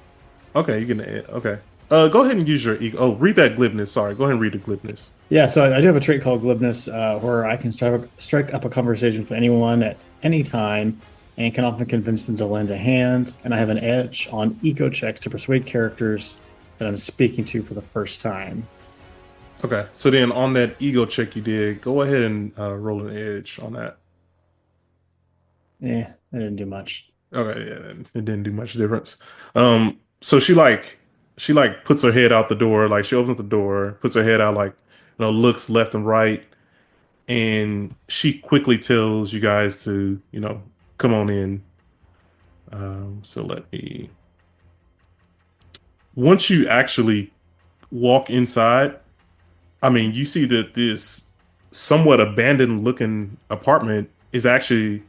Okay, you can. Okay. Go ahead and use your ego. Oh, read that glibness. Sorry. Go ahead and read the glibness. Yeah, so I do have a trait called glibness, where I can strike up a conversation with anyone at any time, and can often convince them to lend a hand. And I have an edge on ego checks to persuade characters that I'm speaking to for the first time. Okay. So then on that ego check you did, go ahead and roll an edge on that. Yeah, that didn't do much. Okay, yeah, it didn't do much difference. So she puts her head out the door, like she opens the door, puts her head out, like looks left and right, and she quickly tells you guys to come on in. So let me. Once you actually walk inside, I mean, you see that this somewhat abandoned looking apartment is actually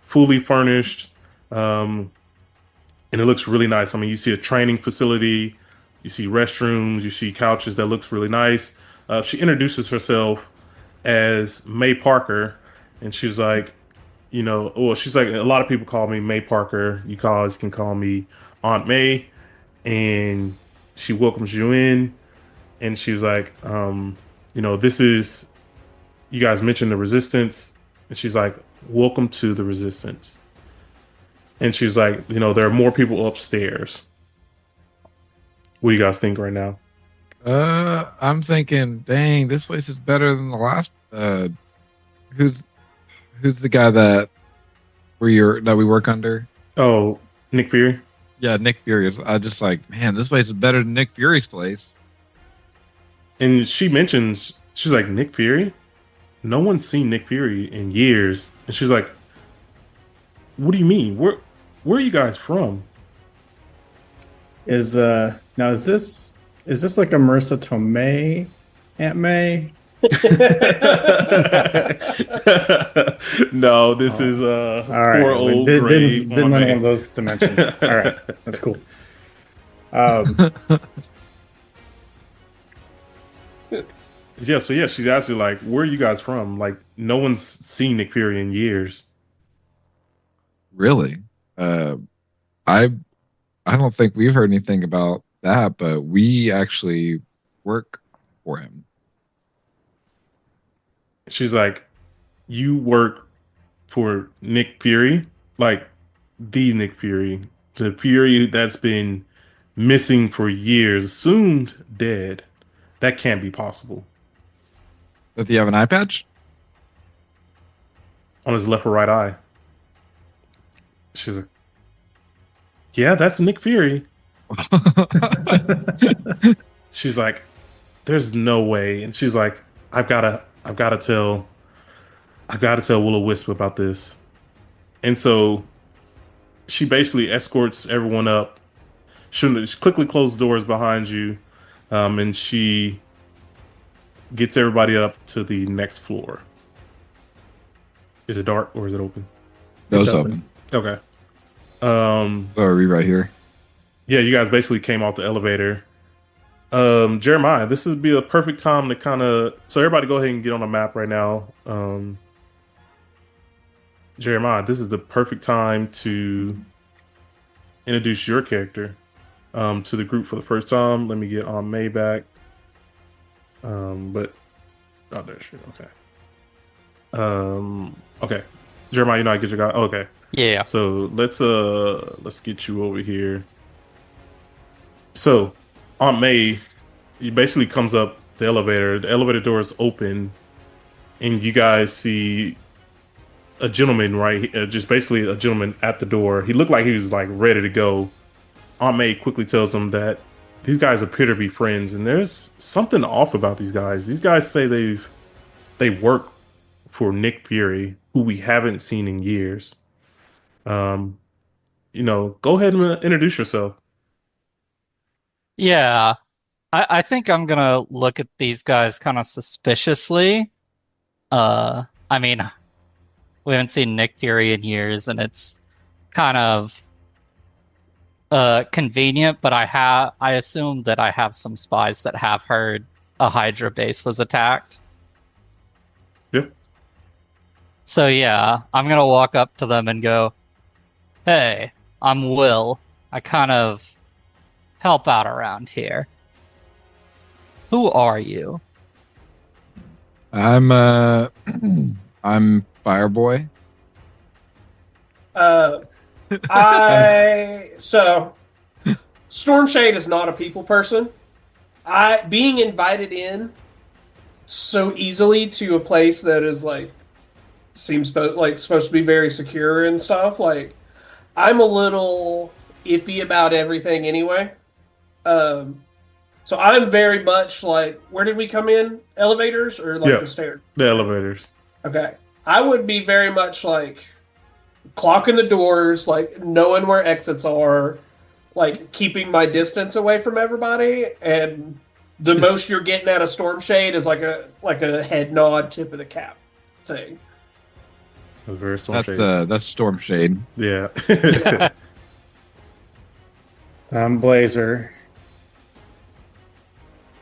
fully furnished, and it looks really nice. I mean, you see a training facility, you see restrooms, you see couches that looks really nice. She introduces herself, as May Parker, and she's like, well, she's like, a lot of people call me May Parker. You guys can call me Aunt May, and she welcomes you in, and she's like, this is, you guys mentioned the Resistance, and she's like, welcome to the Resistance, and she's like, there are more people upstairs. What do you guys think right now? I'm thinking, dang, this place is better than the last. Who's the guy that we work under? Oh, Nick Fury. Yeah, Nick Fury. I just like, man, this place is better than Nick Fury's place. And she mentions, she's like, Nick Fury? No one's seen Nick Fury in years. And she's like, what do you mean? Where are you guys from? Is this like a Marissa Tomei Aunt May? No, this is all right. poor old Didn't Aunt one May. of those dimensions. All right, that's cool. Yeah, so yeah, she's actually like, where are you guys from? Like, no one's seen Nick Fury in years. Really? I don't think we've heard anything about that, but we actually work for him. She's like, you work for Nick Fury? Like, the Nick Fury. The Fury that's been missing for years, assumed dead. That can't be possible. Does he have an eye patch? On his left or right eye. She's like, yeah, that's Nick Fury. She's like, there's no way. And she's like, I've gotta tell Will-O-Wisp about this. And so she basically escorts everyone up. She quickly closes doors behind you, and she gets everybody up to the next floor. Is it dark or is it open? It's open. Okay. Are we right here? Yeah, you guys basically came off the elevator. Jeremiah, this would be a perfect time to kind of, so everybody go ahead and get on the map right now. Jeremiah, this is the perfect time to introduce your character to the group for the first time. Let me get on May back. There's she. Okay. Okay. Jeremiah, you know how to get your guy. Oh, okay. Yeah. So let's get you over here. So Aunt May, he basically comes up the elevator. The elevator door is open, and you guys see a gentleman just basically a gentleman at the door. He looked like he was like ready to go. Aunt May quickly tells him that these guys appear to be friends, and there's something off about these guys. These guys say they work for Nick Fury, who we haven't seen in years. Go ahead and introduce yourself. Yeah. I think I'm gonna look at these guys kind of suspiciously. I mean, we haven't seen Nick Fury in years, and it's kind of convenient, but I assume that I have some spies that have heard a Hydra base was attacked. Yep. So yeah, I'm gonna walk up to them and go, "Hey, I'm Will. I kind of help out around here. Who are you?" I'm Fireboy. So Stormshade is not a people person. Being invited in so easily to a place that is seems supposed to be very secure and stuff, I'm a little iffy about everything anyway. So I'm very much where did we come in? Elevators or the stairs? The elevators. Okay. I would be very much clocking the doors, knowing where exits are, keeping my distance away from everybody, and the most you're getting out of Stormshade is a head nod, tip of the cap thing. That's very Stormshade. That's Stormshade. Yeah. I'm Blazer.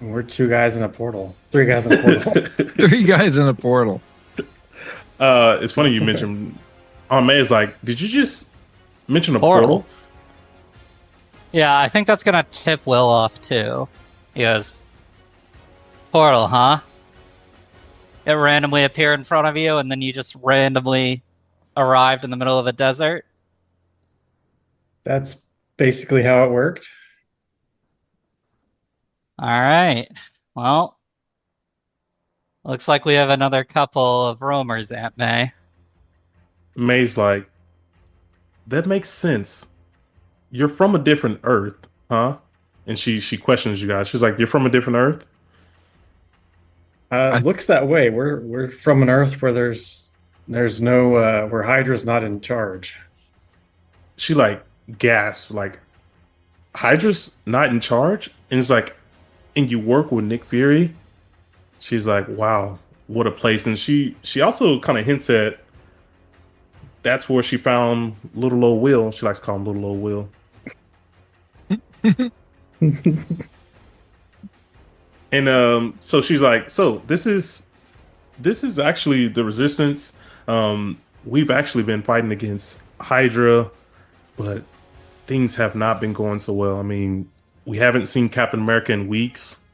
We're 2 guys in a portal. 3 guys in a portal. 3 guys in a portal. It's funny you mentioned. May's like, did you just mention a portal? Yeah, I think that's gonna tip Will off too. He goes, portal, huh? It randomly appeared in front of you, and then you just randomly arrived in the middle of a desert. That's basically how it worked. All right. Well, looks like we have another couple of roamers, Aunt May. May's like, that makes sense. You're from a different Earth, huh? And she questions you guys. She's like, you're from a different Earth? Looks that way. We're from an Earth where there's no where Hydra's not in charge. She like gasps, like, Hydra's not in charge? And it's like, and you work with Nick Fury? She's like, wow, what a place. And she also kind of hints at that's where she found little old Will. She likes to call him little old Will. And so she's like, so this is actually the resistance. We've actually been fighting against Hydra, but things have not been going so well. I mean, we haven't seen Captain America in weeks.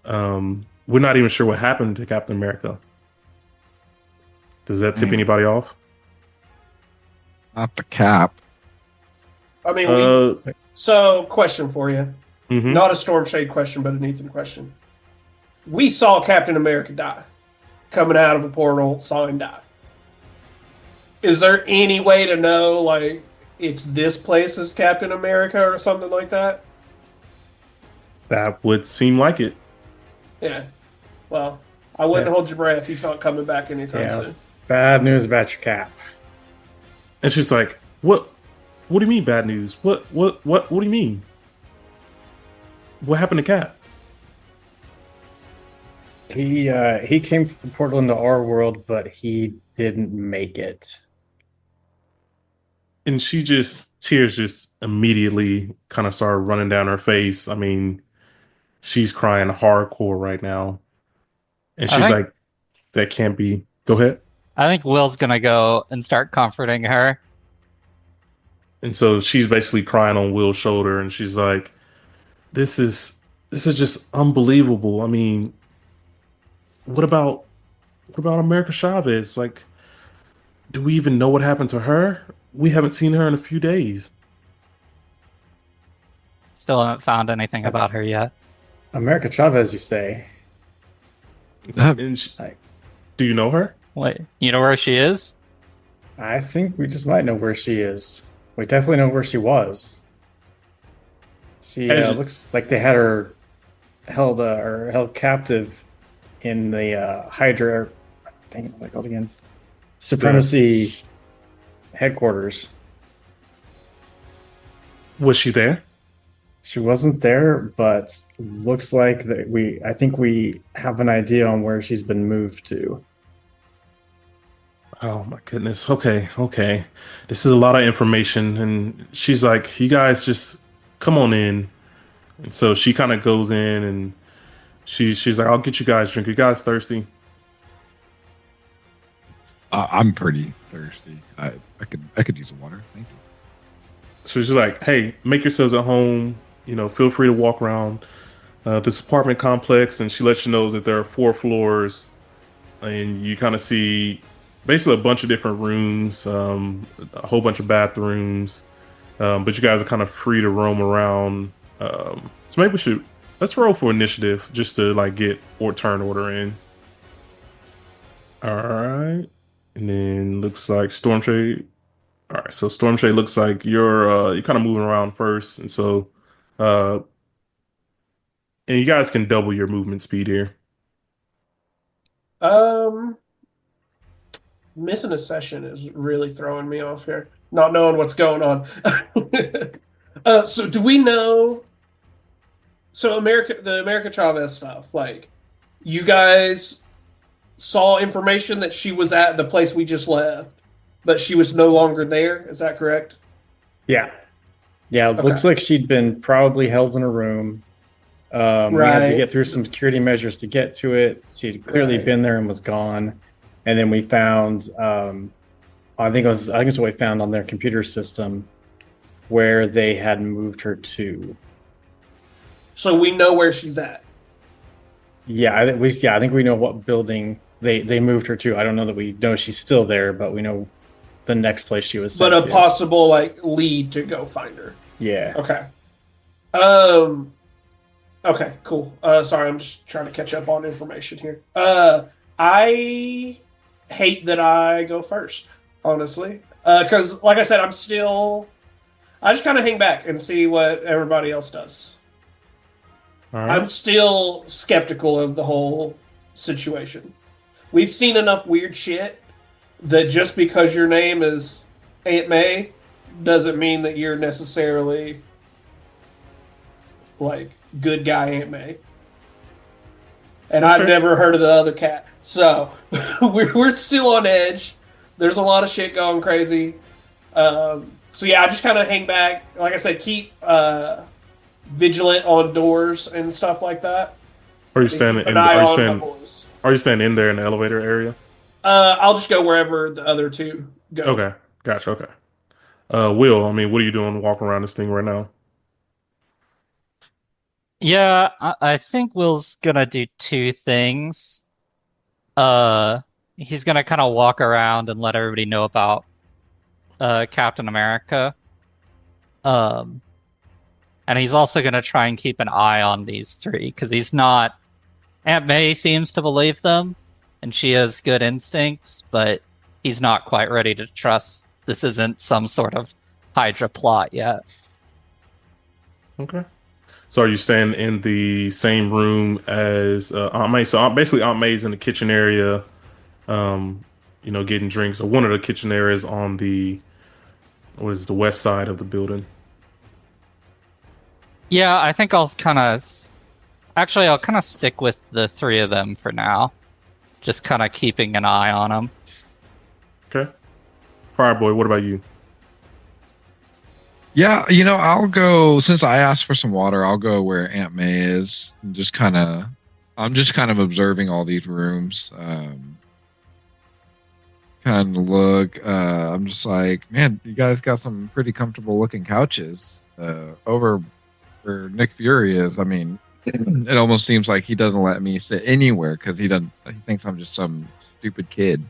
We're not even sure what happened to Captain America. Does that tip anybody off? Not the Cap. I mean, so question for you. Mhm. Not a Storm Shade question, but an Ethan question. We saw Captain America die. Coming out of a portal, saw him die. Is there any way to know, like, it's this place as Captain America or something like that? That would seem like it. Yeah. Well, I wouldn't hold your breath. He's not coming back anytime soon. Bad news about your Cap. And she's like, what do you mean bad news? What do you mean? What happened to Cap? He came through the portal into our world, but he didn't make it. And tears just immediately kind of started running down her face. I mean, she's crying hardcore right now. And she's like, that can't be. Go ahead. I think Will's gonna go and start comforting her. And so she's basically crying on Will's shoulder, and she's like, this is just unbelievable. I mean, what about America Chavez? Like, do we even know what happened to her? We haven't seen her in a few days. Still haven't found anything about her yet. America Chavez, you say? And do you know her? Wait, you know where she is? I think we just might know where she is. We definitely know where she was. She looks like they had her held captive in the Hydra. Dang it, what are they called again? Supremacy headquarters. Was she there? She wasn't there, but looks like that I think we have an idea on where she's been moved to. Oh my goodness. Okay. This is a lot of information. And she's like, you guys just come on in. And so she kind of goes in and she's like, I'll get you guys a drink. You guys thirsty? I'm pretty thirsty. I could use some water. Thank you. So she's like, hey, make yourselves at home. You know, feel free to walk around this apartment complex. And she lets you know that there are 4 floors. And you kind of see basically a bunch of different rooms, a whole bunch of bathrooms. But you guys are kind of free to roam around. So maybe let's roll for initiative just to like get turn order in. All right. And then looks like Stormshade. All right. So Stormshade looks like you're kind of moving around first. And so, and you guys can double your movement speed here. Missing a session is really throwing me off here. Not knowing what's going on. So do we know? So the America Chavez stuff, like, you guys saw information that she was at the place we just left, but she was no longer there. Is that correct? Yeah. It looks like she'd been probably held in a room We had to Right. get through some security measures to get to it. She'd clearly Right. been there and was gone. And then we found, I think it's what we found on their computer system where they had moved her to. So we know where she's at. Yeah, I think we know what building they moved her to. I don't know that we know she's still there, but we know the next place she was But sent a to. possible like lead to go find her. Yeah. Okay. Okay, cool. Sorry, I'm just trying to catch up on information here. I hate that I go first, honestly. Because like I said, I just kind of hang back and see what everybody else does. All right. I'm still skeptical of the whole situation. We've seen enough weird shit that just because your name is Aunt May doesn't mean that you're necessarily like good guy Aunt May. And I've never heard of the other cat. So we're still on edge. There's a lot of shit going crazy. So yeah, I just kind of hang back. Like I said, keep vigilant on doors and stuff like that. Are you standing Keep in? an eye Are you on my standing? boys. Are you standing in there in the elevator area? I'll just go wherever the other two go. Okay, gotcha. Okay. Will, I mean, what are you doing walking around this thing right now? Yeah, I think Will's gonna do two things. He's gonna kind of walk around and let everybody know about Captain America. And he's also gonna try and keep an eye on these three because he's not. Aunt May seems to believe them, and she has good instincts, but he's not quite ready to trust this isn't some sort of Hydra plot yet. Okay. So are you staying in the same room as Aunt May? So basically, Aunt May's in the kitchen area, getting drinks. Or one of the kitchen areas on the west side of the building. Yeah, I think I'll kind of stick with the three of them for now. Just kind of keeping an eye on them. Okay. Fireboy, what about you? Yeah, I'll go, since I asked for some water, I'll go where Aunt May is and I'm just kind of observing all these rooms. Kind of look, I'm just like, man, you guys got some pretty comfortable looking couches. Over where Nick Fury is, I mean, it almost seems like he doesn't let me sit anywhere because he thinks I'm just some stupid kid.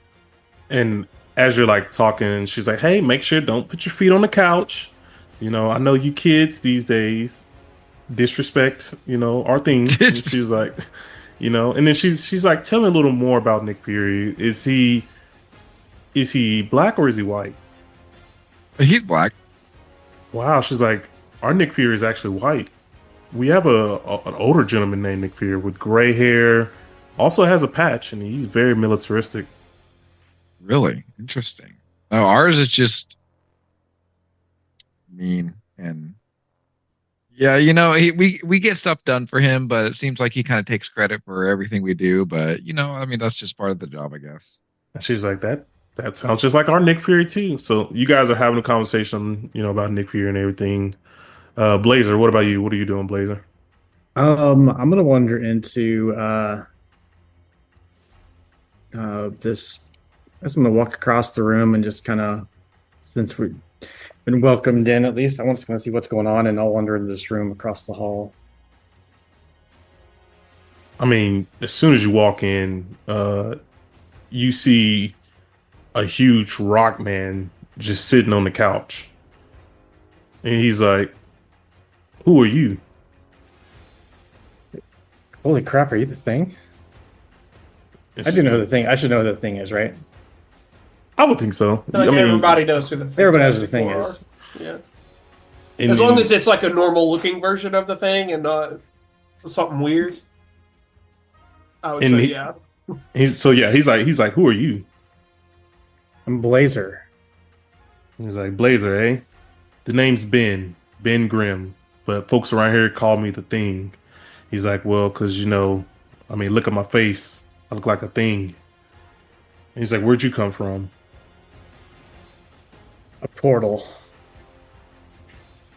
And as you're like talking, she's like, "Hey, make sure don't put your feet on the couch. I know you kids these days disrespect, our things." And she's like, and then she's like, "Tell me a little more about Nick Fury. Is he black or is he white?" He's black. Wow. She's like, "Our Nick Fury is actually white. We have an older gentleman named Nick Fury with gray hair, also has a patch, and he's very militaristic." Really interesting. Oh, ours is just mean, and yeah, we get stuff done for him, but it seems like he kind of takes credit for everything we do. But I mean, that's just part of the job, I guess. And she's like, that sounds just like our Nick Fury too. So you guys are having a conversation, about Nick Fury and everything. Blazer, what about you? What are you doing, Blazer? I'm gonna wander into this. I guess I'm gonna walk across the room and just kind of, since we've been welcomed in, at least I want to see what's going on, and I'll wander into this room across the hall. I mean, as soon as you walk in, you see a huge rock man just sitting on the couch, and he's like, "Who are you?" Holy crap! Are you the Thing? I do know who the Thing. I should know who the Thing is, right? I would think so. I mean, everybody knows who the Thing everybody knows who the Thing is. Yeah. As long as it's like a normal looking version of the Thing and not something weird, I would say yeah. He's like, "Who are you?" I'm Blazer. He's like, "Blazer, eh? The name's Ben Grimm, but folks around here call me the Thing." He's like, "Well, because I mean, look at my face. I look like a thing." And he's like, "Where'd you come from?" A portal.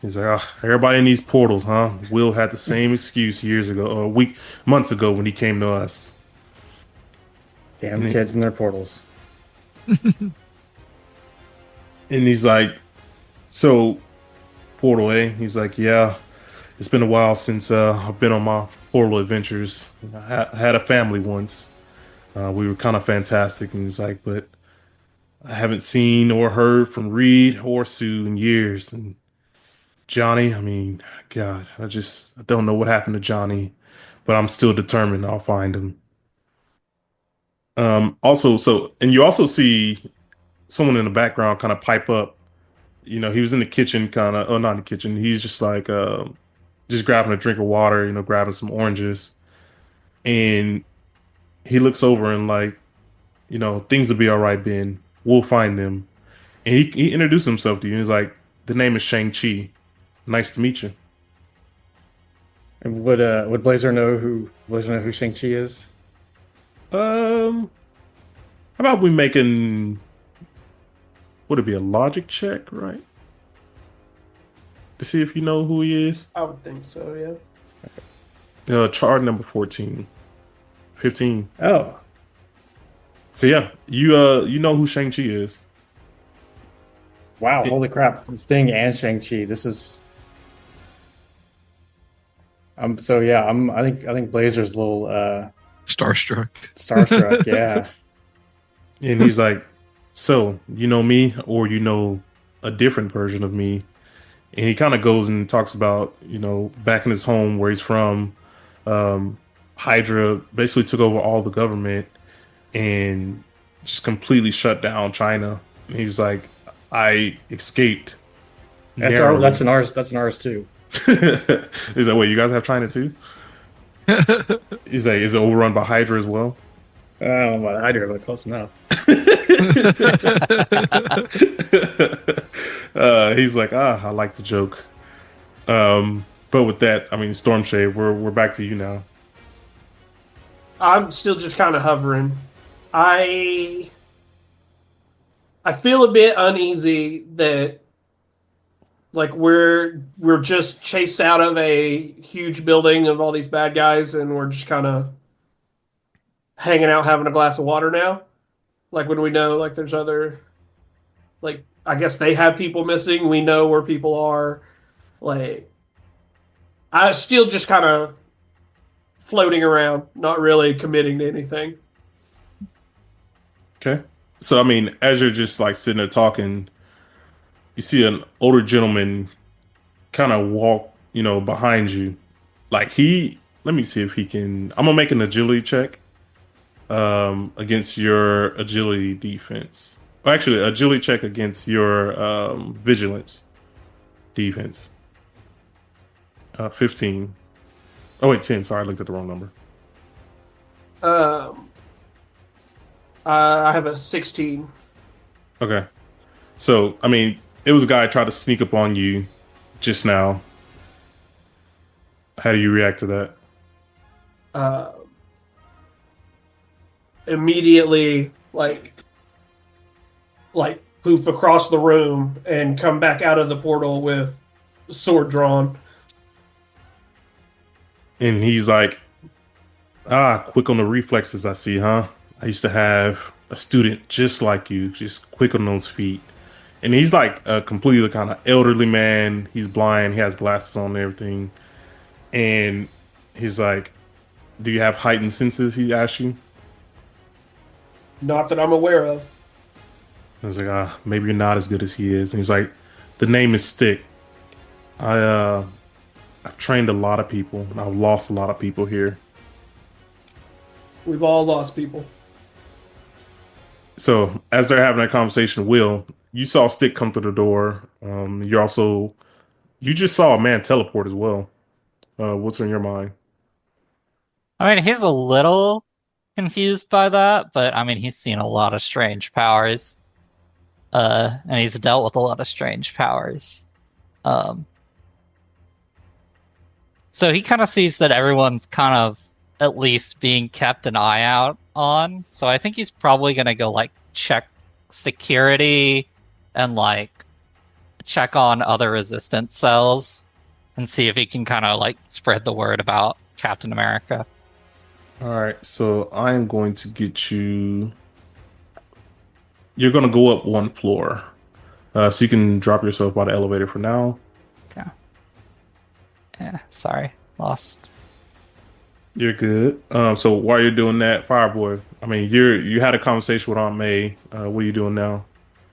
He's like, oh, everybody in these portals, huh? Will had the same excuse years ago, or months ago when he came to us. Damn And kids in their portals. And he's like, so, Portal, eh? He's like, yeah, it's been a while since I've been on my Portal adventures. I had a family once. We were kind of fantastic. And he's like, but I haven't seen or heard from Reed or Sue in years. And Johnny, I mean, God, I don't know what happened to Johnny, but I'm still determined I'll find him. And you also see someone in the background kind of pipe up. You know, he was in the kitchen, kind of, oh, not in the kitchen. He's just like, just grabbing a drink of water, you know, grabbing some oranges. And he looks over and like, you know, things will be all right, Ben. We'll find them. And he introduced himself to you. He's like, the name is Shang-Chi. Nice to meet you. And would Blazer know who Shang-Chi is? How about we making, would it be a logic check, right? To see if you know who he is? I would think so, yeah. Chart number 14. 15. Oh, So yeah, you know who Shang-Chi is. wow! Holy crap! Thing and Shang-Chi. This is. So yeah. I think Blazer's a little Starstruck. starstruck. Yeah. And he's like, so, you know me, or you know a different version of me? And he kind of goes and talks about, you know, back in his home where he's from, Hydra basically took over all the government and just completely shut down China. And he was like, I escaped. That's narrowly. an ours. That's an ours too. He's like, wait, you guys have China too? He's like, is it overrun by Hydra as well? I don't know about Hydra, but close enough. He's like, I like the joke. But with that, I mean, Stormshade, we're back to you now. I'm still just kind of hovering. I feel a bit uneasy that like we're just chased out of a huge building of all these bad guys and we're just kind of hanging out having a glass of water now. Like when we know like there's other like I guess they have people missing, we know where people are. Like I still just kind of floating around, not really committing to anything. Okay. So, I mean, as you're just like sitting there talking, you see an older gentleman kind of walk, you know, behind you. Like let me see if he can, I'm gonna make an agility check against your agility defense. Or actually, agility check against your vigilance defense. 15. Oh, wait, 10. Sorry, I looked at the wrong number. I have a 16. Okay. So, I mean, it was a guy tried to sneak up on you just now. How do you react to that? Immediately, like poof across the room and come back out of the portal with sword drawn. And he's like, quick on the reflexes, I see, huh? I used to have a student just like you, just quick on those feet. And he's like a completely kind of elderly man. He's blind. He has glasses on and everything. And he's like, do you have heightened senses? He asked you. Not that I'm aware of. I was like, maybe you're not as good as he is. And he's like, the name is Stick. I've trained a lot of people, and I've lost a lot of people here. We've all lost people. So as they're having that conversation, Will, you saw Stick come through the door. You just saw a man teleport as well. What's on your mind? I mean, he's a little confused by that, but I mean, he's seen a lot of strange powers. And he's dealt with a lot of strange powers. So he kind of sees that everyone's kind of at least being kept an eye out on. So I think he's probably going to go like check security and like check on other resistance cells and see if he can kind of like spread the word about Captain America. All right, so I'm going to get you. You're going to go up one floor, so you can drop yourself by the elevator for now. Okay. Yeah, sorry, lost. You're good. So while you're doing that, Fireboy, I mean, you had a conversation with Aunt May. What are you doing now?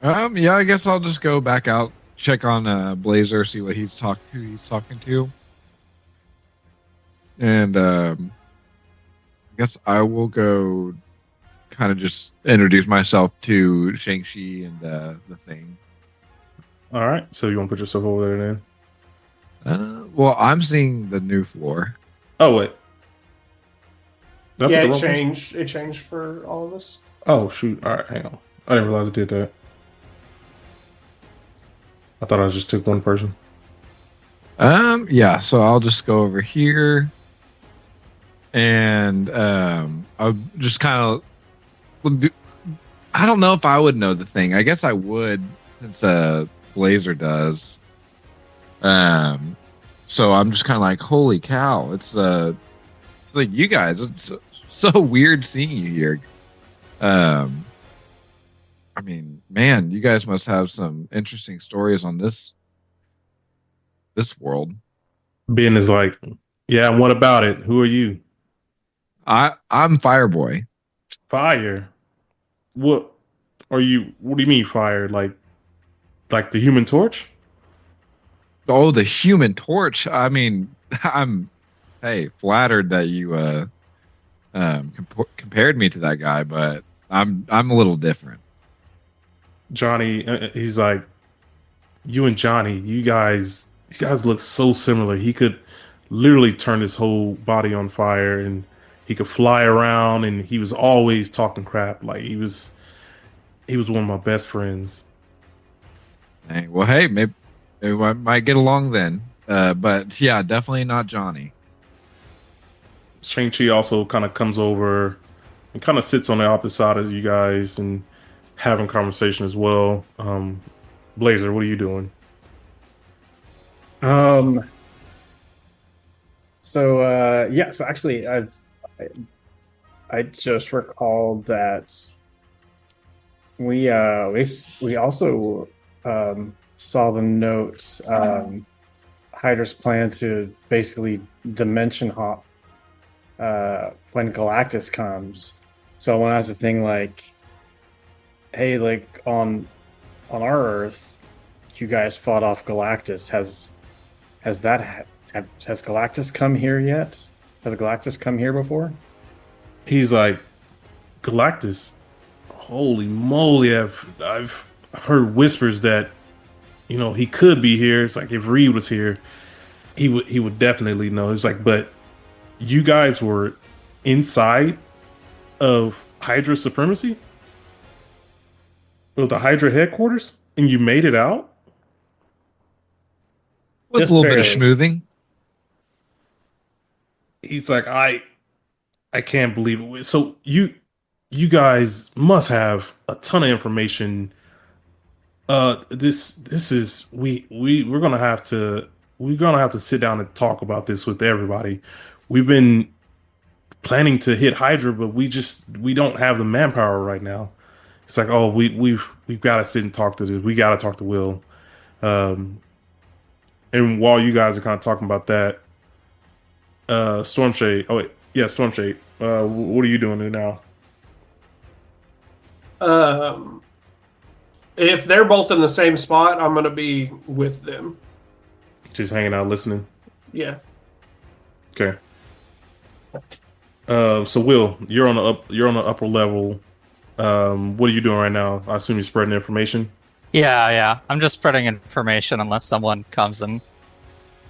Yeah, I guess I'll just go back out, check on Blazer, see what who he's talking to, and I guess I will go, kind of just introduce myself to Shang-Chi and the Thing. All right, so you want to put yourself over there then? Well, I'm seeing the new floor. Oh wait. Did I put Yeah, the it wrong person? changed. It changed for all of us. Oh shoot! All right, hang on. I didn't realize it did that. I thought I just took one person. Yeah, so I'll just go over here, and I'll just kind of. I don't know if I would know the Thing. I guess I would, since Blazer does. So I'm just kind of like, holy cow! It's like you guys. It's so weird seeing you here. I mean, man, you guys must have some interesting stories on this world. Ben is like, yeah. What about it? Who are you? I'm Fireboy. Fire. What are you? What do you mean fire? Like the Human Torch? Oh, the Human Torch. I mean, I'm flattered that you compared me to that guy, but I'm a little different. Johnny, he's like, you and Johnny, you guys look so similar. He could literally turn his whole body on fire, and he could fly around, and he was always talking crap. Like he was one of my best friends. Well, maybe we might get along then. But yeah, definitely not Johnny. Shang-Chi also kind of comes over and kind of sits on the opposite side of you guys and having conversation as well. Blazer, what are you doing? So actually, I just recalled that we also saw the note, Hydra's plan to basically dimension hop when Galactus comes. So I want to ask the Thing, like, hey, like on our Earth, you guys fought off Galactus. Has Galactus come here yet? Has Galactus come here before? He's like, Galactus. Holy moly! I've heard whispers that, you know, he could be here. It's like if Reed was here, he would definitely know. It's like, but you guys were inside of Hydra Supremacy, or the Hydra headquarters, and you made it out. With Just a little bit of barely. schmoothing. He's like, I can't believe it. So you guys must have a ton of information. This is we're gonna have to sit down and talk about this with everybody. We've been planning to hit Hydra, but we don't have the manpower right now. It's like, oh, we've got to sit and talk to this. We got to talk to Will. And while you guys are kind of talking about that, Stormshade. Oh wait, yeah, Stormshade. What are you doing now? If they're both in the same spot, I'm gonna be with them. Just hanging out, listening. Yeah. Okay. So Will, you're on the upper level. What are you doing right now? I assume you're spreading information. Yeah. I'm just spreading information unless someone comes and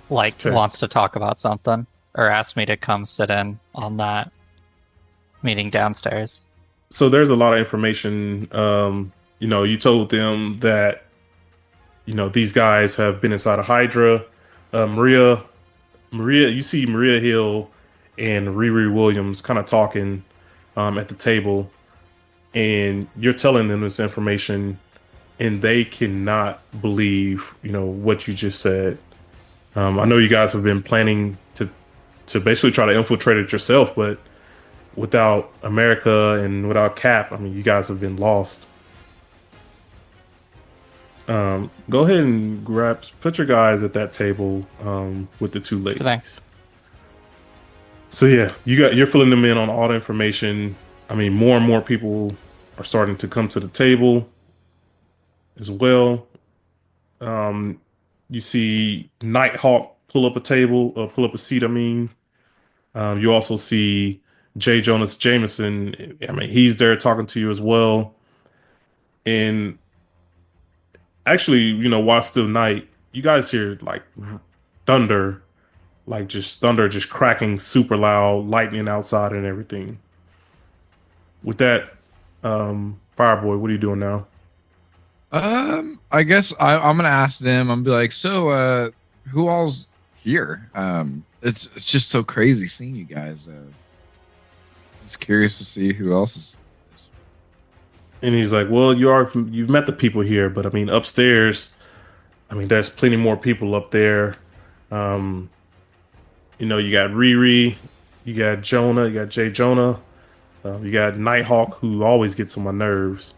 wants to talk about something or asks me to come sit in on that meeting downstairs. So there's a lot of information. You told them that, these guys have been inside of Hydra. Maria, you see Maria Hill and Riri Williams kind of talking at the table, and you're telling them this information. and they cannot believe, what you just said. I know you guys have been planning to basically try to infiltrate it yourself, but without America and without Cap, I mean, you guys have been lost. Go ahead and put your guys at that table with the two ladies. Thanks. So yeah, you're filling them in on all the information. I mean, more and more people are starting to come to the table as well. You see Nighthawk pull up a seat. I mean, you also see J. Jonas Jameson. I mean, he's there talking to you as well. And actually, while still night, you guys hear like thunder, just cracking super loud, lightning outside and everything. With that, Fireboy, what are you doing now? I guess I'm gonna ask them. I'm gonna be like, so, who all's here? It's just so crazy seeing you guys. Just curious to see who else is. And he's like, well, you've met the people here, but I mean, upstairs, I mean, there's plenty more people up there. You got Riri, you got Jonah, you got Jay Jonah, you got Nighthawk, who always gets on my nerves.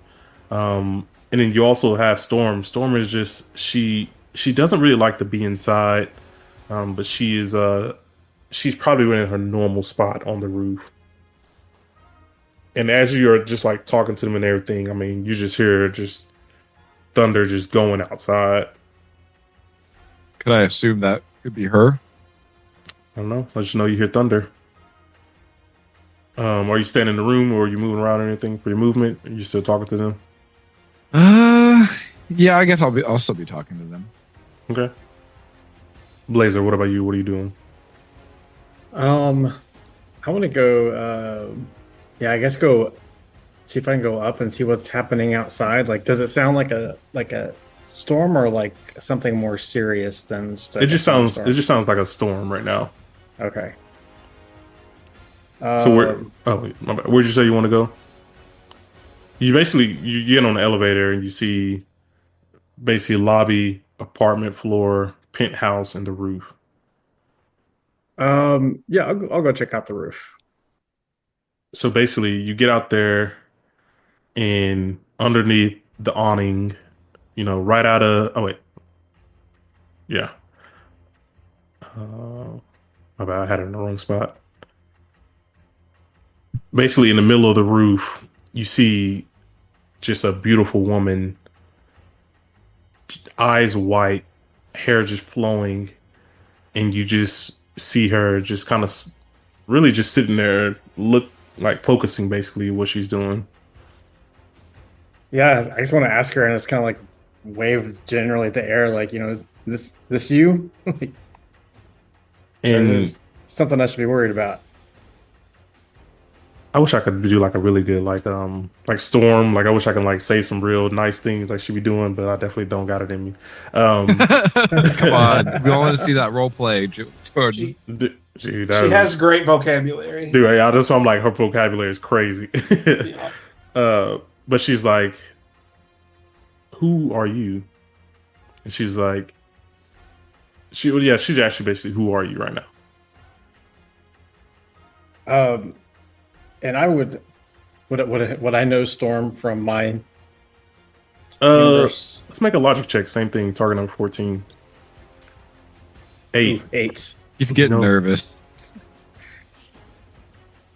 And then you also have Storm. Storm is just she doesn't really like to be inside, but she's probably in her normal spot on the roof. And as you're just like talking to them and everything, I mean, you just hear just thunder just going outside. Could I assume that could be her? I don't know. I just know you hear thunder. Are you staying in the room, or are you moving around or anything for your movement? Are you still talking to them? Yeah, I guess I'll still be talking to them. Okay. Blazer, what about you? What are you doing? I want to go. I guess go see if I can go up and see what's happening outside. Like, does it sound like a storm or like something more serious than just It just sounds like a storm right now. Okay. So my bad. Where'd you say you want to go? You get on the elevator and you see basically lobby, apartment floor, penthouse, and the roof. Yeah, I'll go check out the roof. So basically, you get out there, and underneath the awning, right out of my bad, I had it in the wrong spot. Basically, in the middle of the roof, you see just a beautiful woman, eyes white, hair just flowing, and you just see her just kind of really just sitting there, focusing basically what she's doing. Yeah, I just want to ask her, and it's kind of like wave generally at the air, like, is this you? And something I should be worried about. I wish I could do like a really good like Storm. Like I wish I could say some real nice things like she be doing, but I definitely don't got it in me. Come on, we all want to see that role play, Jordan. She has great vocabulary. Dude, yeah, that's why I'm like, her vocabulary is crazy. Yeah. But she's like, who are you? And she's like, she's actually basically, who are you right now? And I would I know Storm from my universe? Let's make a logic check. Same thing. Target number 14. 8. 8. You get nervous.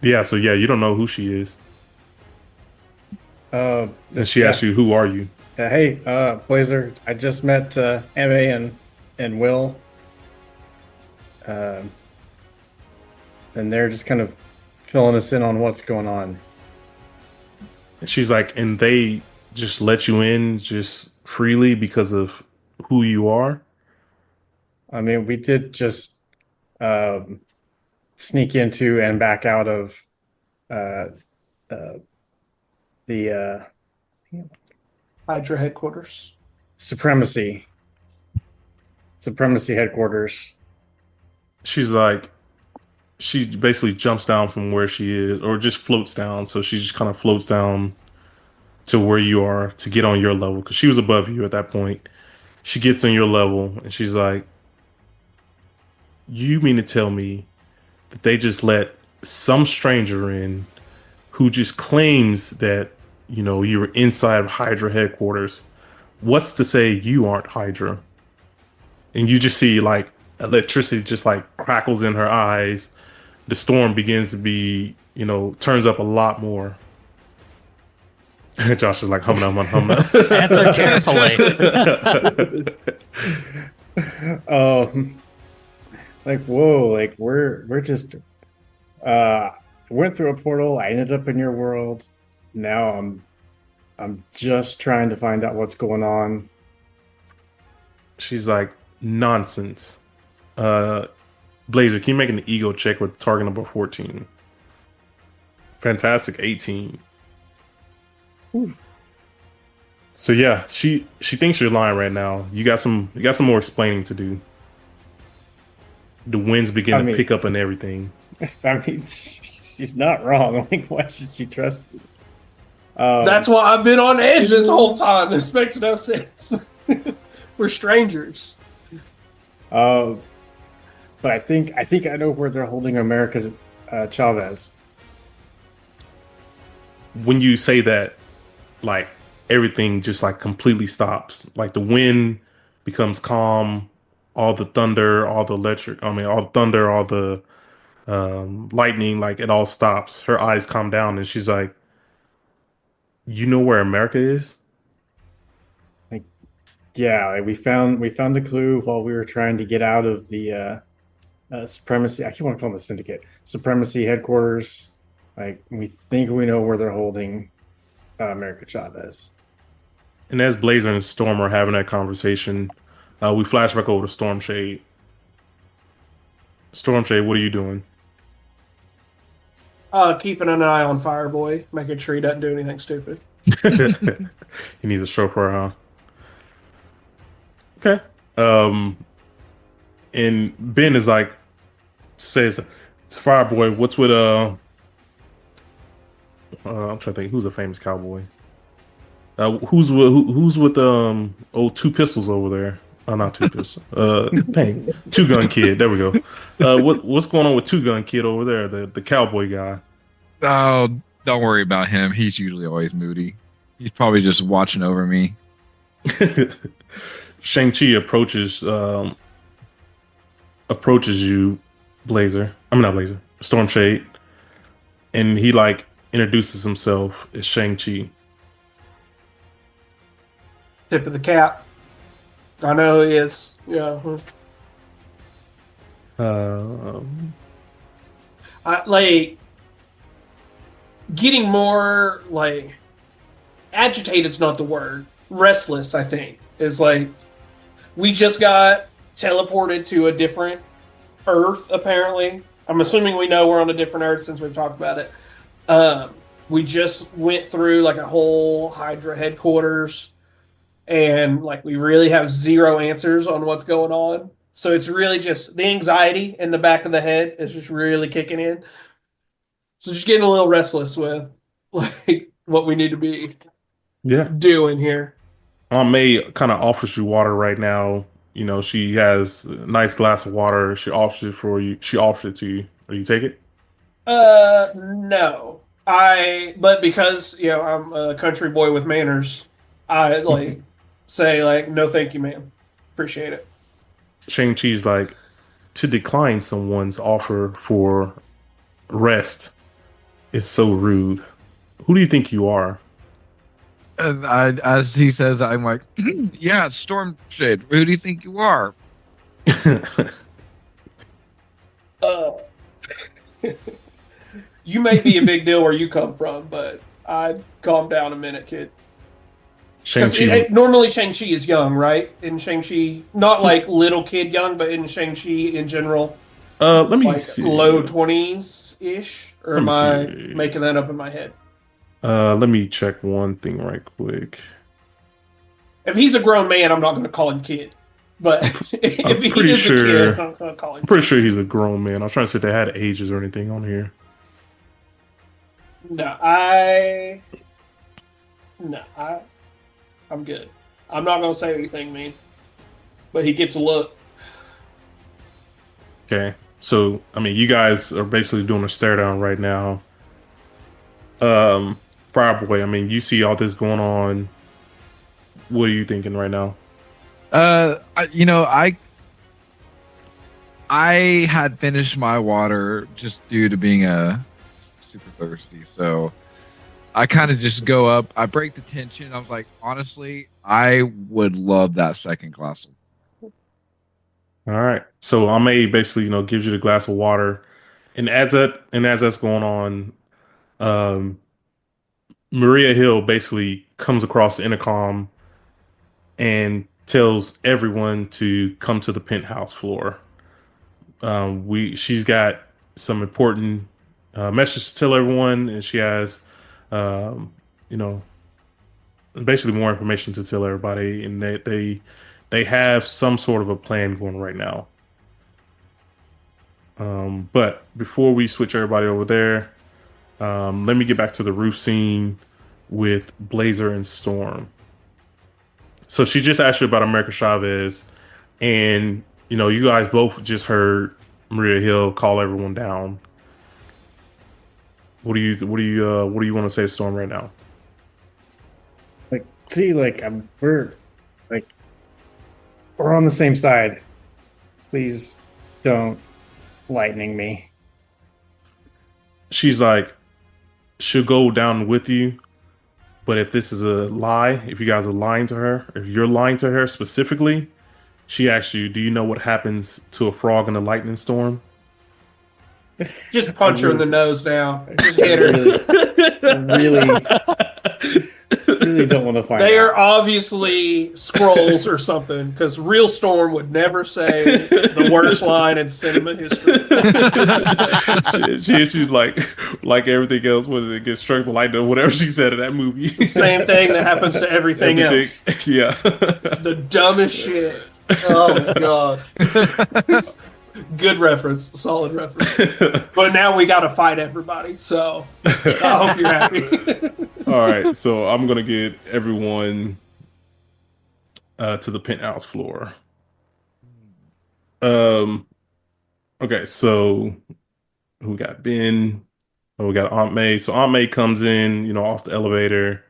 Yeah. So yeah, you don't know who she is. And she asked you, who are you? Hey, Blazer. I just met Emma and Will. And they're just kind of filling us in on what's going on. She's like, and they just let you in just freely because of who you are? I mean, we did just sneak into and back out of the Hydra headquarters. Supremacy headquarters. She's like, she basically jumps down from where she is, or just floats down. So she just kind of floats down to where you are to get on your level, because she was above you at that point. She gets on your level and she's like, "You mean to tell me that they just let some stranger in who just claims that, you know, you were inside of Hydra headquarters? What's to say you aren't Hydra?" And you just see like electricity just like crackles in her eyes. The storm begins to be, you know, turns up a lot more. Josh is like humming, humming. Answer carefully. Like whoa, like we're just went through a portal. I ended up in your world. Now I'm just trying to find out what's going on. She's like, nonsense. Blazer, can you make an ego check with target number 14? Fantastic, 18. Ooh. So yeah, she thinks you're lying right now. You got some more explaining to do. The winds begin to pick up and everything. I mean, she's not wrong. Like, why should she trust me? That's why I've been on edge this whole time. This makes no sense. We're strangers. But I think I know where they're holding America Chavez. When you say that, like everything just like completely stops. Like the wind becomes calm, all the thunder, all the electric. I mean, all the thunder, all the lightning. Like it all stops. Her eyes calm down, and she's like, "You know where America is?" Like, yeah, like we found the clue while we were trying to get out of the Supremacy. I keep wanting to call them the Syndicate. Supremacy headquarters. Like, we think we know where they're holding America Chavez. And as Blazer and Storm are having that conversation, we flash back over to Stormshade. Stormshade, what are you doing? Keeping an eye on Fireboy, making sure he doesn't do anything stupid. He needs a chauffeur, huh? Okay. And Ben is like, says to Fireboy, what's with I'm trying to think, who's a famous cowboy? Who's with old Two Pistols over there? Oh, not Two Pistols. Dang, Two Gun Kid. There we go. What's going on with Two Gun Kid over there? The cowboy guy. Oh, don't worry about him. He's usually always moody. He's probably just watching over me. Shang-Chi approaches you, Blazer. I'm not Blazer. Stormshade, and he like introduces himself as Shang-Chi. Tip of the cap. I know who he is. Yeah. I like getting more like agitated's not the word. Restless, I think, is like we just got teleported to a different Earth, apparently. I'm assuming we know we're on a different Earth since we've talked about it. We just went through like a whole Hydra headquarters, and like we really have zero answers on what's going on. So it's really just the anxiety in the back of the head is just really kicking in. So just getting a little restless with like what we need to be doing here. Aunt May kind of offers you water right now. You know, she has a nice glass of water. She offers it for you. She offers it to you. Will you take it? No. But because, you know, I'm a country boy with manners, I like say like, no, thank you, ma'am. Appreciate it. Shang-Chi's like, to decline someone's offer for rest is so rude. Who do you think you are? And as he says, I'm like, yeah, Stormshade. Who do you think you are? You may be a big deal where you come from, but I'd calm down a minute, kid. Normally Shang-Chi is young, right? In Shang-Chi, not like little kid young, but in Shang-Chi in general, let me like see. low 20s-ish? Or am I making that up in my head? Let me check one thing right quick. If he's a grown man, I'm not going to call him kid. But if he is a kid, I'm going to call him I'm pretty sure he's a grown man. I was trying to see if they had ages or anything on here. No, I No, I'm good. I'm not gonna say anything mean, but he gets a look. Okay. So, I mean, you guys are basically doing a stare down right now. Fireboy, I mean, you see all this going on. What are you thinking right now? You know, I had finished my water just due to being super thirsty, so I kind of just go up. I break the tension. I was like, honestly, I would love that second glass. All right. So Ame basically, gives you the glass of water, and as that's going on, um, Maria Hill basically comes across the intercom and tells everyone to come to the penthouse floor. She's got some important message to tell everyone, and she has, um, you know, basically more information to tell everybody, and they have some sort of a plan going right now. But before we switch everybody over there, let me get back to the roof scene with Blazer and Storm. So she just asked you about America Chavez, and you guys both just heard Maria Hill call everyone down. What do you want to say to Storm right now? Like, see, like we're on the same side. Please don't lightning me. She's like, she'll go down with you, but if this is a lie, if you guys are lying to her, if you're lying to her specifically, she asks you, do you know what happens to a frog in a lightning storm? Just punch her in the nose now. Just hit her. Really don't want to find They out. are obviously scrolls or something, because real Storm would never say the worst line in cinema history. She's like everything else, whether it gets struck by lightning or whatever she said in that movie. Same thing that happens to everything else. Yeah. It's the dumbest shit. Oh, God. Good reference. Solid reference. But now we got to fight everybody, so I hope you're happy. All right, so I'm going to get everyone to the penthouse floor. Okay, so we got Ben. We got Aunt May. So Aunt May comes in, off the elevator.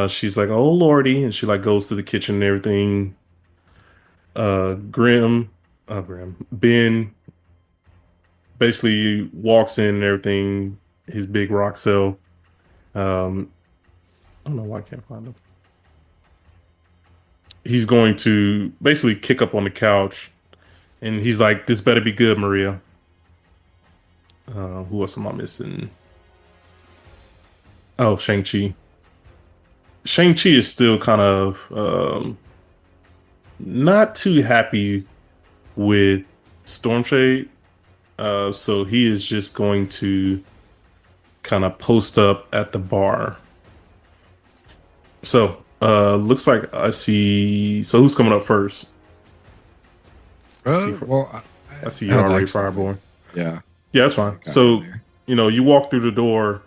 She's like, "Oh lordy," and she like goes to the kitchen and everything. Ben basically walks in and everything. His big rock cell. I don't know why I can't find him. He's going to basically kick up on the couch, and he's like, "This better be good, Maria." Who else am I missing? Oh, Shang-Chi. Shang-Chi is still kind of not too happy with Stormshade. So he is just going to kind of post up at the bar. So, looks like I see. So, who's coming up first? Well, I see you already, actually. Fireborn. Yeah. Yeah, that's fine. So, you walk through the door,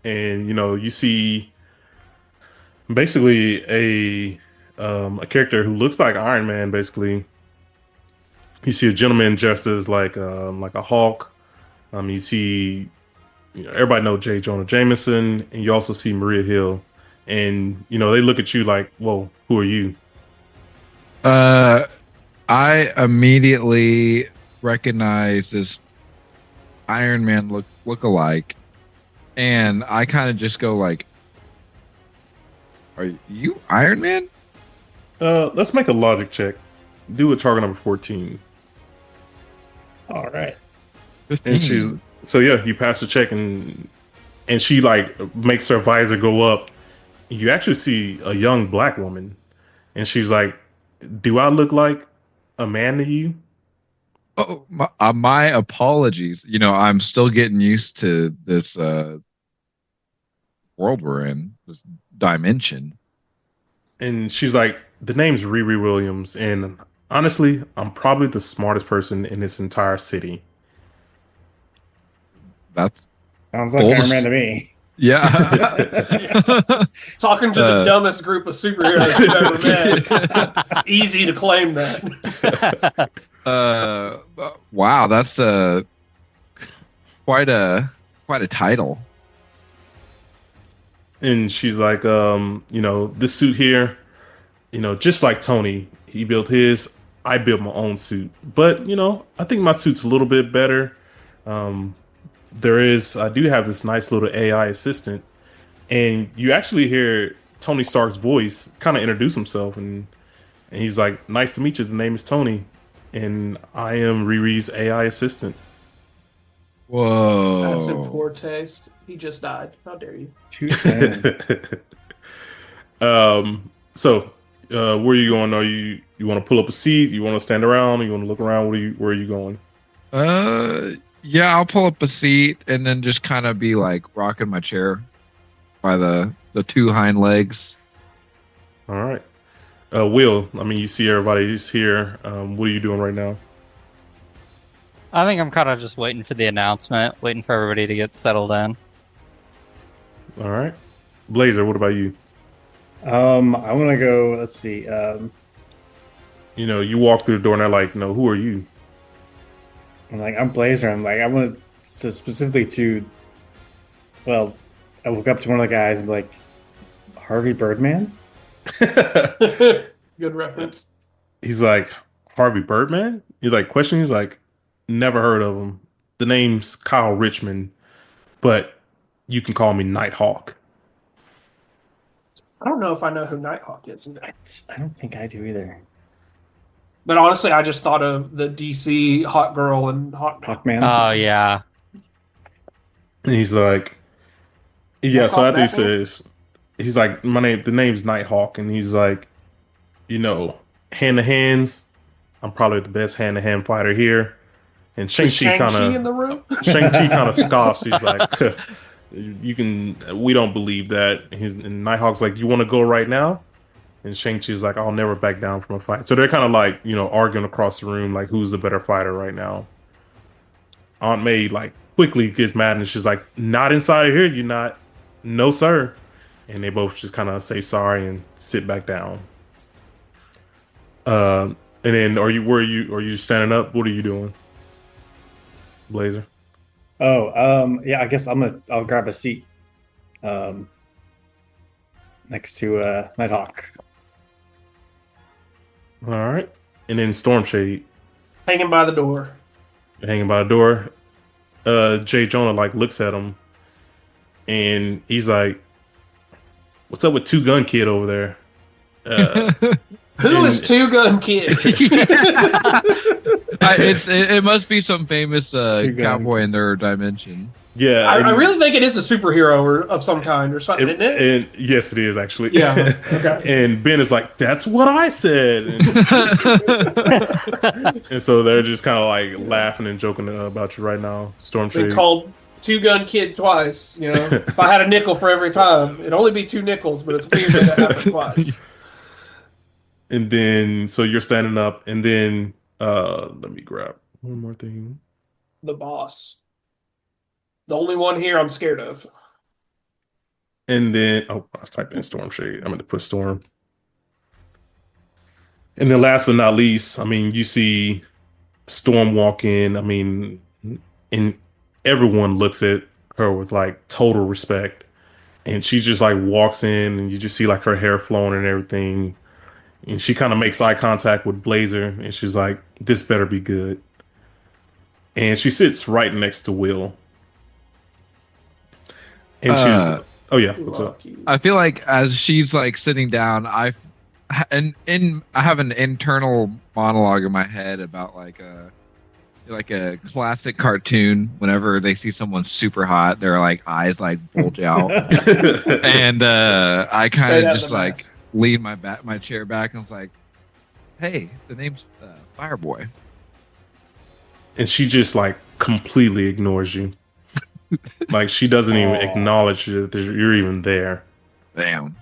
and you see basically a character who looks like Iron Man. Basically, you see a gentleman dressed as like a Hulk. You see, everybody know J. Jonah Jameson, and you also see Maria Hill. And they look at you like, "Whoa, who are you?" I immediately recognize this Iron Man look alike, and I kind of just go like, "Are you Iron Man?" Let's make a logic check. Do a target number 14. All right. 15. You pass the check, and she like makes her visor go up. You actually see a young black woman, and she's like, "Do I look like a man to you?" Oh, my apologies. I'm still getting used to this world we're in, this dimension. And she's like, "The name's Riri Williams, and honestly, I'm probably the smartest person in this entire city." Sounds like Iron Man to me. Yeah. Talking to the dumbest group of superheroes you've ever met. It's easy to claim that. Wow, that's quite a title. And she's like, this suit here, just like Tony, he built his. I built my own suit, but I think my suit's a little bit better. I do have this nice little AI assistant, and you actually hear Tony Stark's voice kind of introduce himself, and he's like, "Nice to meet you. The name is Tony, and I am Riri's AI assistant." Whoa. That's in poor taste. He just died. How dare you? Too soon. So where are you going? You want to pull up a seat? You want to stand around? You want to look around? Where are you going? Yeah, I'll pull up a seat and then just kind of be like rocking my chair by the two hind legs. All right. Will, you see everybody's here. What are you doing right now? I think I'm kind of just waiting for the announcement, waiting for everybody to get settled in. All right. Blazer, what about you? I want to go. Let's see. You walk through the door and they're like, "No, who are you?" I'm like, I'm Blazer. I'm like, I want to specifically to. Well, I woke up to one of the guys and be like, Harvey Birdman. Good reference. He's like, Harvey Birdman? He's like, questioning. He's like, never heard of him. The name's Kyle Richmond, but you can call me Nighthawk. I don't know if I know who Nighthawk is. I don't think I do either. But honestly, I just thought of the DC Hot Girl and Hawkman. Oh, yeah. And he's like, yeah, so after he says, he's like, the name's Nighthawk, and he's like, hand to hands, I'm probably the best hand to hand fighter here. And Shang-Chi kind of scoffs. He's like, we don't believe that. And Nighthawk's like, you want to go right now? And Shang-Chi's like, I'll never back down from a fight. So they're kind of like, arguing across the room, like, who's the better fighter right now? Aunt May, like, quickly gets mad and she's like, not inside of here, you not. No, sir. And they both just kind of say sorry and sit back down. And then are you standing up? What are you doing, Blazer? Yeah, I guess I'll grab a seat next to Nighthawk. All right. And then Stormshade hanging by the door. Jay Jonah like looks at him and he's like, what's up with Two Gun Kid over there? Who is Two Gun Kid? It must be some famous cowboy in their dimension. Yeah, I really think it is a superhero of some kind or something, isn't it? And yes, it is actually. Yeah. Okay. And Ben is like, "That's what I said," and so they're just kind of like laughing and joking about you right now. Stormshade been called Two Gun Kid twice. If I had a nickel for every time, it'd only be 2 nickels, but it's weird that it happened twice. And then, so you're standing up, and then let me grab one more thing. The boss. The only one here I'm scared of. And then, I was typing in Stormshade. I'm going to put Storm. And then last but not least, you see Storm walk in. And everyone looks at her with like total respect. And she just like walks in and you just see like her hair flowing and everything. And she kind of makes eye contact with Blazer. And she's like, this better be good. And she sits right next to Will. And she's, oh yeah, what's up? I feel like as she's like sitting down, I have an internal monologue in my head about like a classic cartoon. Whenever they see someone super hot, their like eyes like bulge out, and I kind of just like lean my chair back and was like, "Hey, the name's Fireboy," and she just like completely ignores you. Like she doesn't even acknowledge that you're even there. Damn.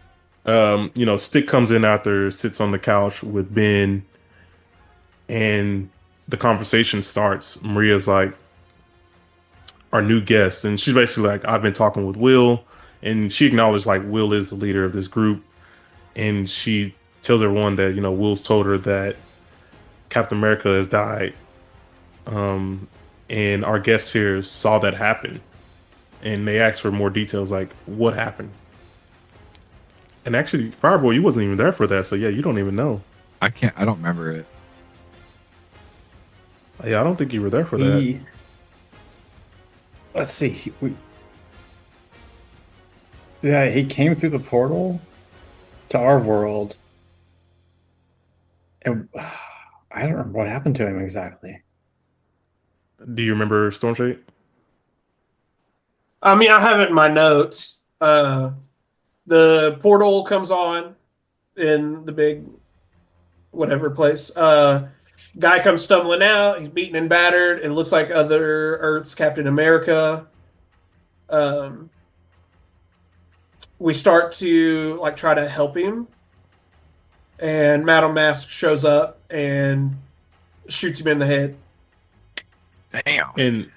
Stick comes in after, sits on the couch with Ben, and the conversation starts. Maria's like, our new guest, and she's basically like, I've been talking with Will. and she acknowledged like Will is the leader of this group, and she tells everyone that Will's told her that Captain America has died, and our guests here saw that happen, and they asked for more details, like what happened. And actually, Fireboy, you wasn't even there for that, so yeah, you don't even know. I don't remember it. Yeah, I don't think you were there for that. Let's see. He came through the portal to our world, and I don't remember what happened to him exactly. Do you remember Stormshade? I mean, I have it in my notes. The portal comes on in the big whatever place. Guy comes stumbling out. He's beaten and battered. It looks like other Earth's Captain America. We start to like try to help him, and Madam Mask shows up and shoots him in the head. Damn. And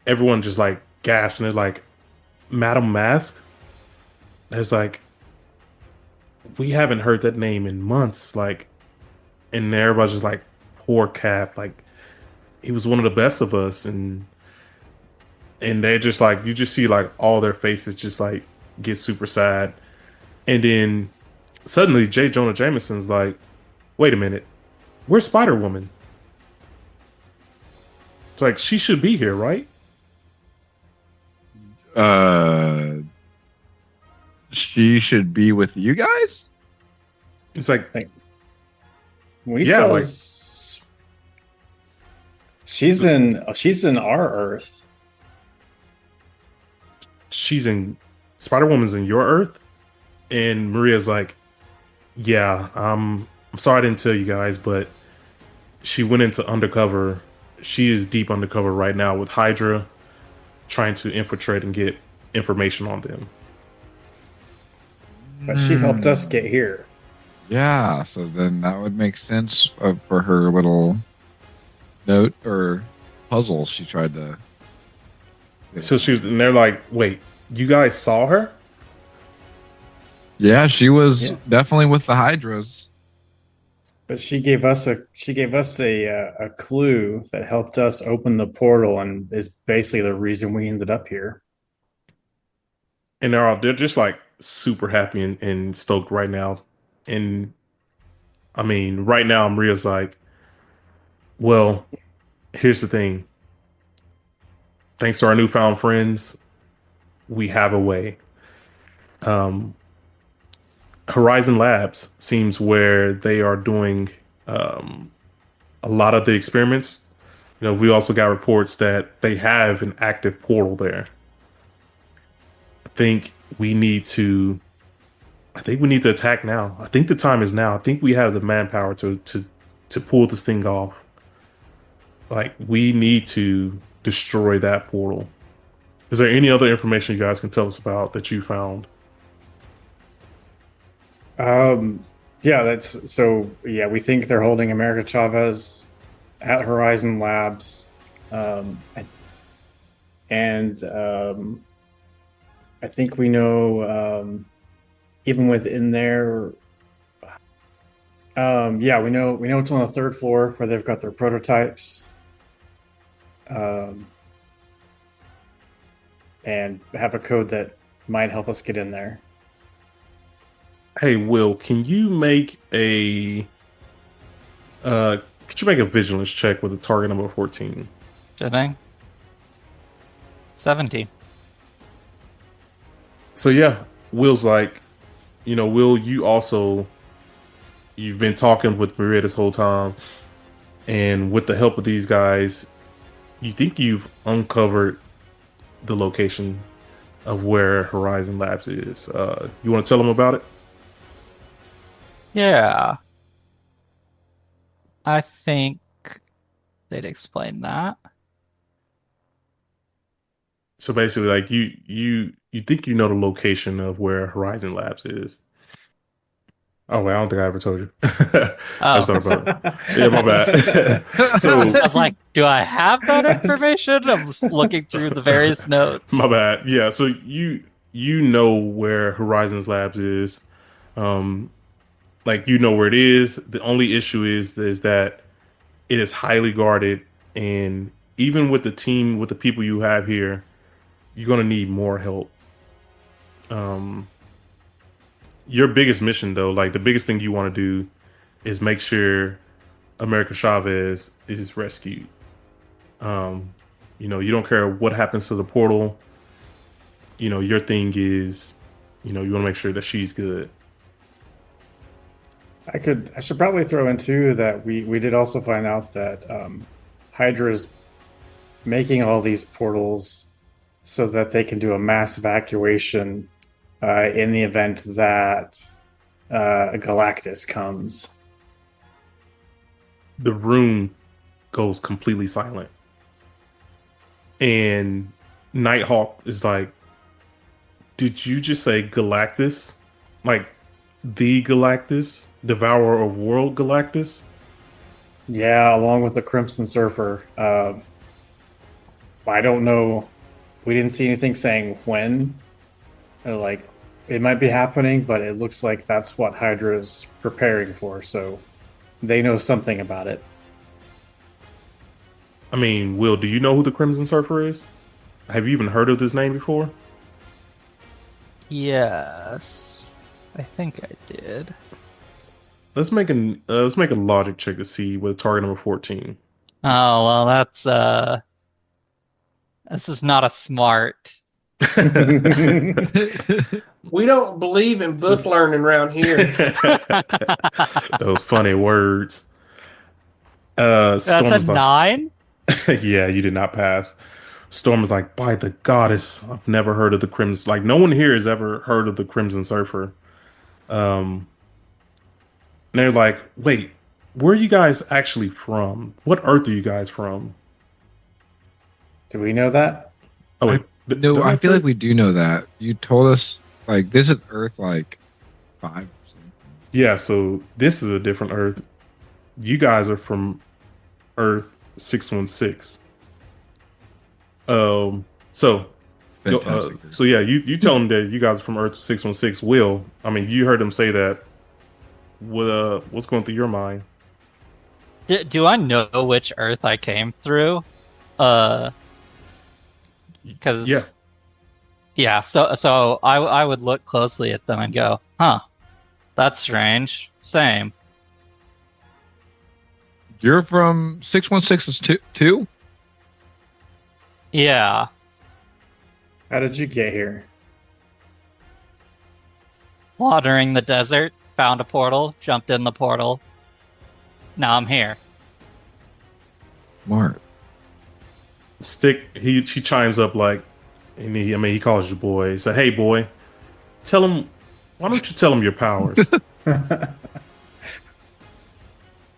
everyone just like gasps, and they're like, Madam Mask? It's like, we haven't heard that name in months. Like, and everybody's just like, poor Cap. Like, he was one of the best of us. And they just like, you just see like all their faces just like get super sad. And then suddenly J. Jonah Jameson's like, wait a minute, where's Spider-Woman? It's like, she should be here, right? She should be with you guys? It's like, she's in our Earth. Spider-Woman's in your Earth? And Maria's like, yeah, I'm sorry I didn't tell you guys, but she went into undercover. She is deep undercover right now with Hydra, trying to infiltrate and get information on them. But she helped us get here. Yeah, so then that would make sense for her little note or puzzle she tried to. So and they're like, wait, you guys saw her? Yeah, she was definitely with the Hydras. But she gave us a clue that helped us open the portal, and is basically the reason we ended up here. And they're just like super happy and stoked right now. And I mean, right now Maria's like, well, here's the thing. Thanks to our newfound friends, we have a way. Horizon Labs seems where they are doing a lot of the experiments. We also got reports that they have an active portal there. I think we need to attack now. I think the time is now. I think we have the manpower to pull this thing off. Like, we need to destroy that portal. Is there any other information you guys can tell us about that you found? We think they're holding America Chavez at Horizon Labs. I think we know, even within there, we know it's on the third floor where they've got their prototypes. And have a code that might help us get in there. Hey, Will, can you make a vigilance check with a target number 14? Sure thing. 17. So yeah, Will's like, Will, you've been talking with Maria this whole time, and with the help of these guys, you think you've uncovered the location of where Horizon Labs is. You want to tell them about it? Yeah. I think they'd explain that. So basically, like, you think you know the location of where Horizon Labs is. Oh, wait, I don't think I ever told you. I just thought about it. Yeah, my bad. So I was like, do I have that information? I'm just looking through the various notes. My bad. Yeah, so you you know where Horizons Labs is. Like you know where it is. The only issue is that it is highly guarded, and even with the team, with the people you have here, you're gonna need more help. Your biggest mission, though, like the biggest thing you want to do, is make sure America Chavez is rescued. You don't care what happens to the portal. Your thing is, you want to make sure that she's good. I should probably throw in too that we did also find out that Hydra's making all these portals so that they can do a mass evacuation in the event that Galactus comes. The room goes completely silent, and Nighthawk is like, "Did you just say Galactus? Like the Galactus, Devourer of World Galactus?" Yeah, along with the Crimson Surfer. I don't know. We didn't see anything saying when. Like, it might be happening, but it looks like that's what Hydra's preparing for, so they know something about it. I mean, Will, do you know who the Crimson Surfer is? Have you even heard of this name before? Yes, I think I did. Let's make a logic check to see with target number 14. Oh well, this is not a smart. We don't believe in book learning around here. Those funny words. That's Storm a is like, 9. yeah, you did not pass. Storm is like, by the goddess, I've never heard of the Crimson. Like, no one here has ever heard of the Crimson Surfer. And they're like, wait, where are you guys actually from? What Earth are you guys from? Do we know that? Oh, wait. No, I feel like we do know that. You told us, like, this is Earth, like, 5 or something. Yeah, so this is a different Earth. You guys are from Earth 616. So yeah, you tell them that you guys are from Earth 616. Will, I mean, you heard them say that. What's going through your mind? Do I know which Earth I came through? Because yeah. So I would look closely at them and go, huh, that's strange. Same. You're from 616 too? Yeah. How did you get here? Wandering the desert, found a portal, jumped in the portal. Now I'm here. Smart. Stick. He chimes up like, and he calls you boy. He said, "Hey boy, tell him. Why don't you tell him your powers?"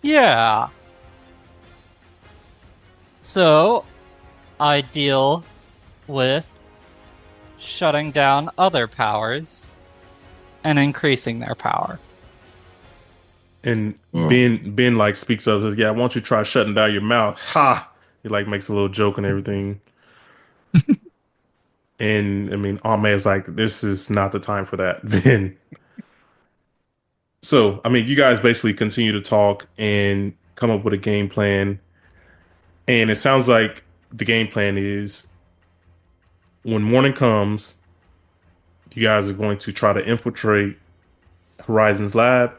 Yeah. So, I deal with shutting down other powers and increasing their power. And Ben like speaks up and says, "Yeah, why don't you try shutting down your mouth?" Ha! He like makes a little joke and everything. And I mean, Ahmed's like, "This is not the time for that, Ben." So, I mean, you guys basically continue to talk and come up with a game plan. And it sounds like the game plan is when morning comes, you guys are going to try to infiltrate Horizon's lab.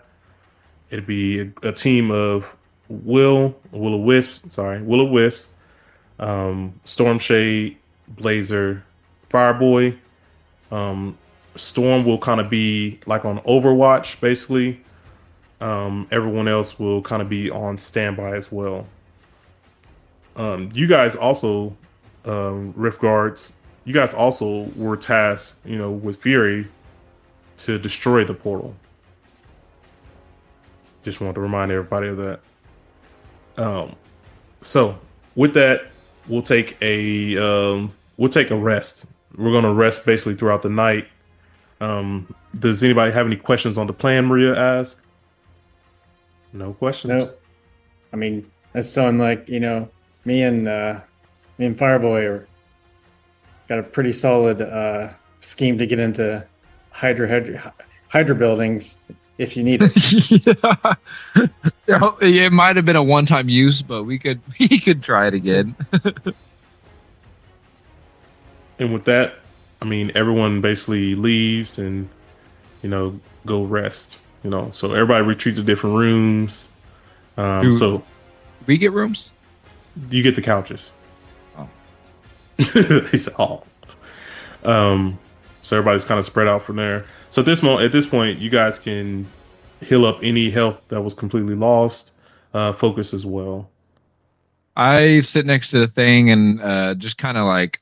It'd be a team of Will-O-Wisp, Stormshade, Blazer, Fireboy. Storm will kind of be like on Overwatch, basically. Everyone else will kind of be on standby as well. You guys also, Riftguards, you guys also were tasked, with Fury to destroy the portal. Just wanted to remind everybody of that. So with that, we'll take a rest. We're gonna rest basically throughout the night. Does anybody have any questions on the plan? Maria asked. No questions. Nope. I mean, that's someone like, me and Fireboy got a pretty solid scheme to get into Hydra buildings if you need it. Yeah. It might have been a one-time use, but we could try it again. And with that, I mean, everyone basically leaves and, go rest, so everybody retreats to different rooms. So We get rooms? you get the couches. Oh. He said, "Oh." So everybody's kind of spread out from there. So at this point, you guys can heal up any health that was completely lost. Focus as well. I sit next to the thing and just kind of like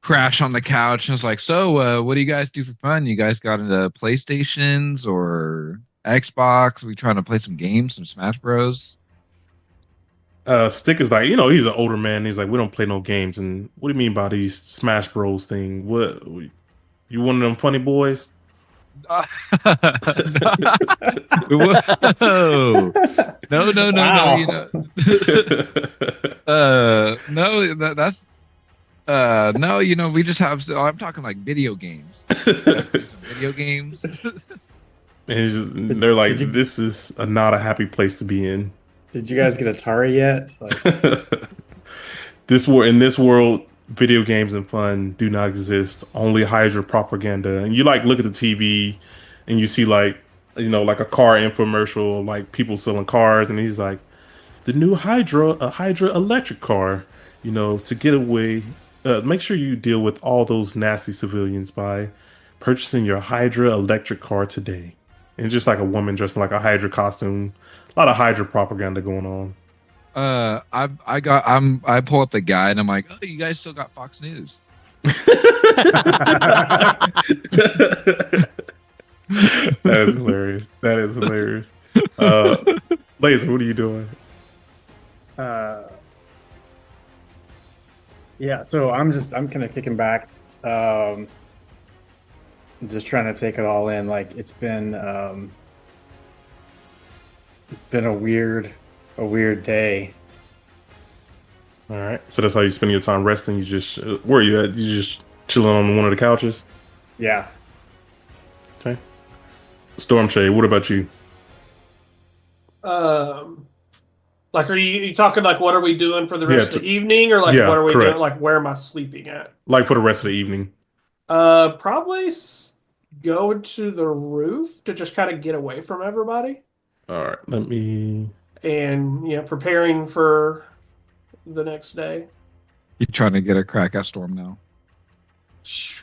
crash on the couch and was like, so what do you guys do for fun? You guys got into PlayStations or Xbox? Are we trying to play some games, some Smash Bros? Stick is like, he's an older man. He's like, we don't play no games. And what do you mean by these Smash Bros thing? What, you one of them funny boys? Whoa. No, Wow. That's no, we just have. I'm talking like video games. Some video games. And they're like, Did you- this is not a happy place to be in. Did you guys get Atari yet? Like, In this world, video games and fun do not exist. Only Hydra propaganda. And you look at the TV and you see like a car infomercial, like people selling cars, and he's like, the new Hydra, a Hydra electric car, to get away. Make sure you deal with all those nasty civilians by purchasing your Hydra electric car today. And it's just like a woman dressed in like a Hydra costume. A lot of Hydra propaganda going on. I pull up the guide and I'm like, oh, you guys still got Fox News. That is hilarious. That is hilarious. Laser, what are you doing? yeah, so I'm kind of kicking back, just trying to take it all in. Like it's been a weird day. All right. So that's how you spend your time resting. You just where are you at? You just chilling on one of the couches? Yeah. Okay. Stormshade, what about you? Like, are you talking like what are we doing for the rest of the evening, or like what are we doing? Like, where am I sleeping at? Like for the rest of the evening. Probably going to the roof to just kind of get away from everybody. All right. Let me. And preparing for the next day. You trying to get a crack at Storm now?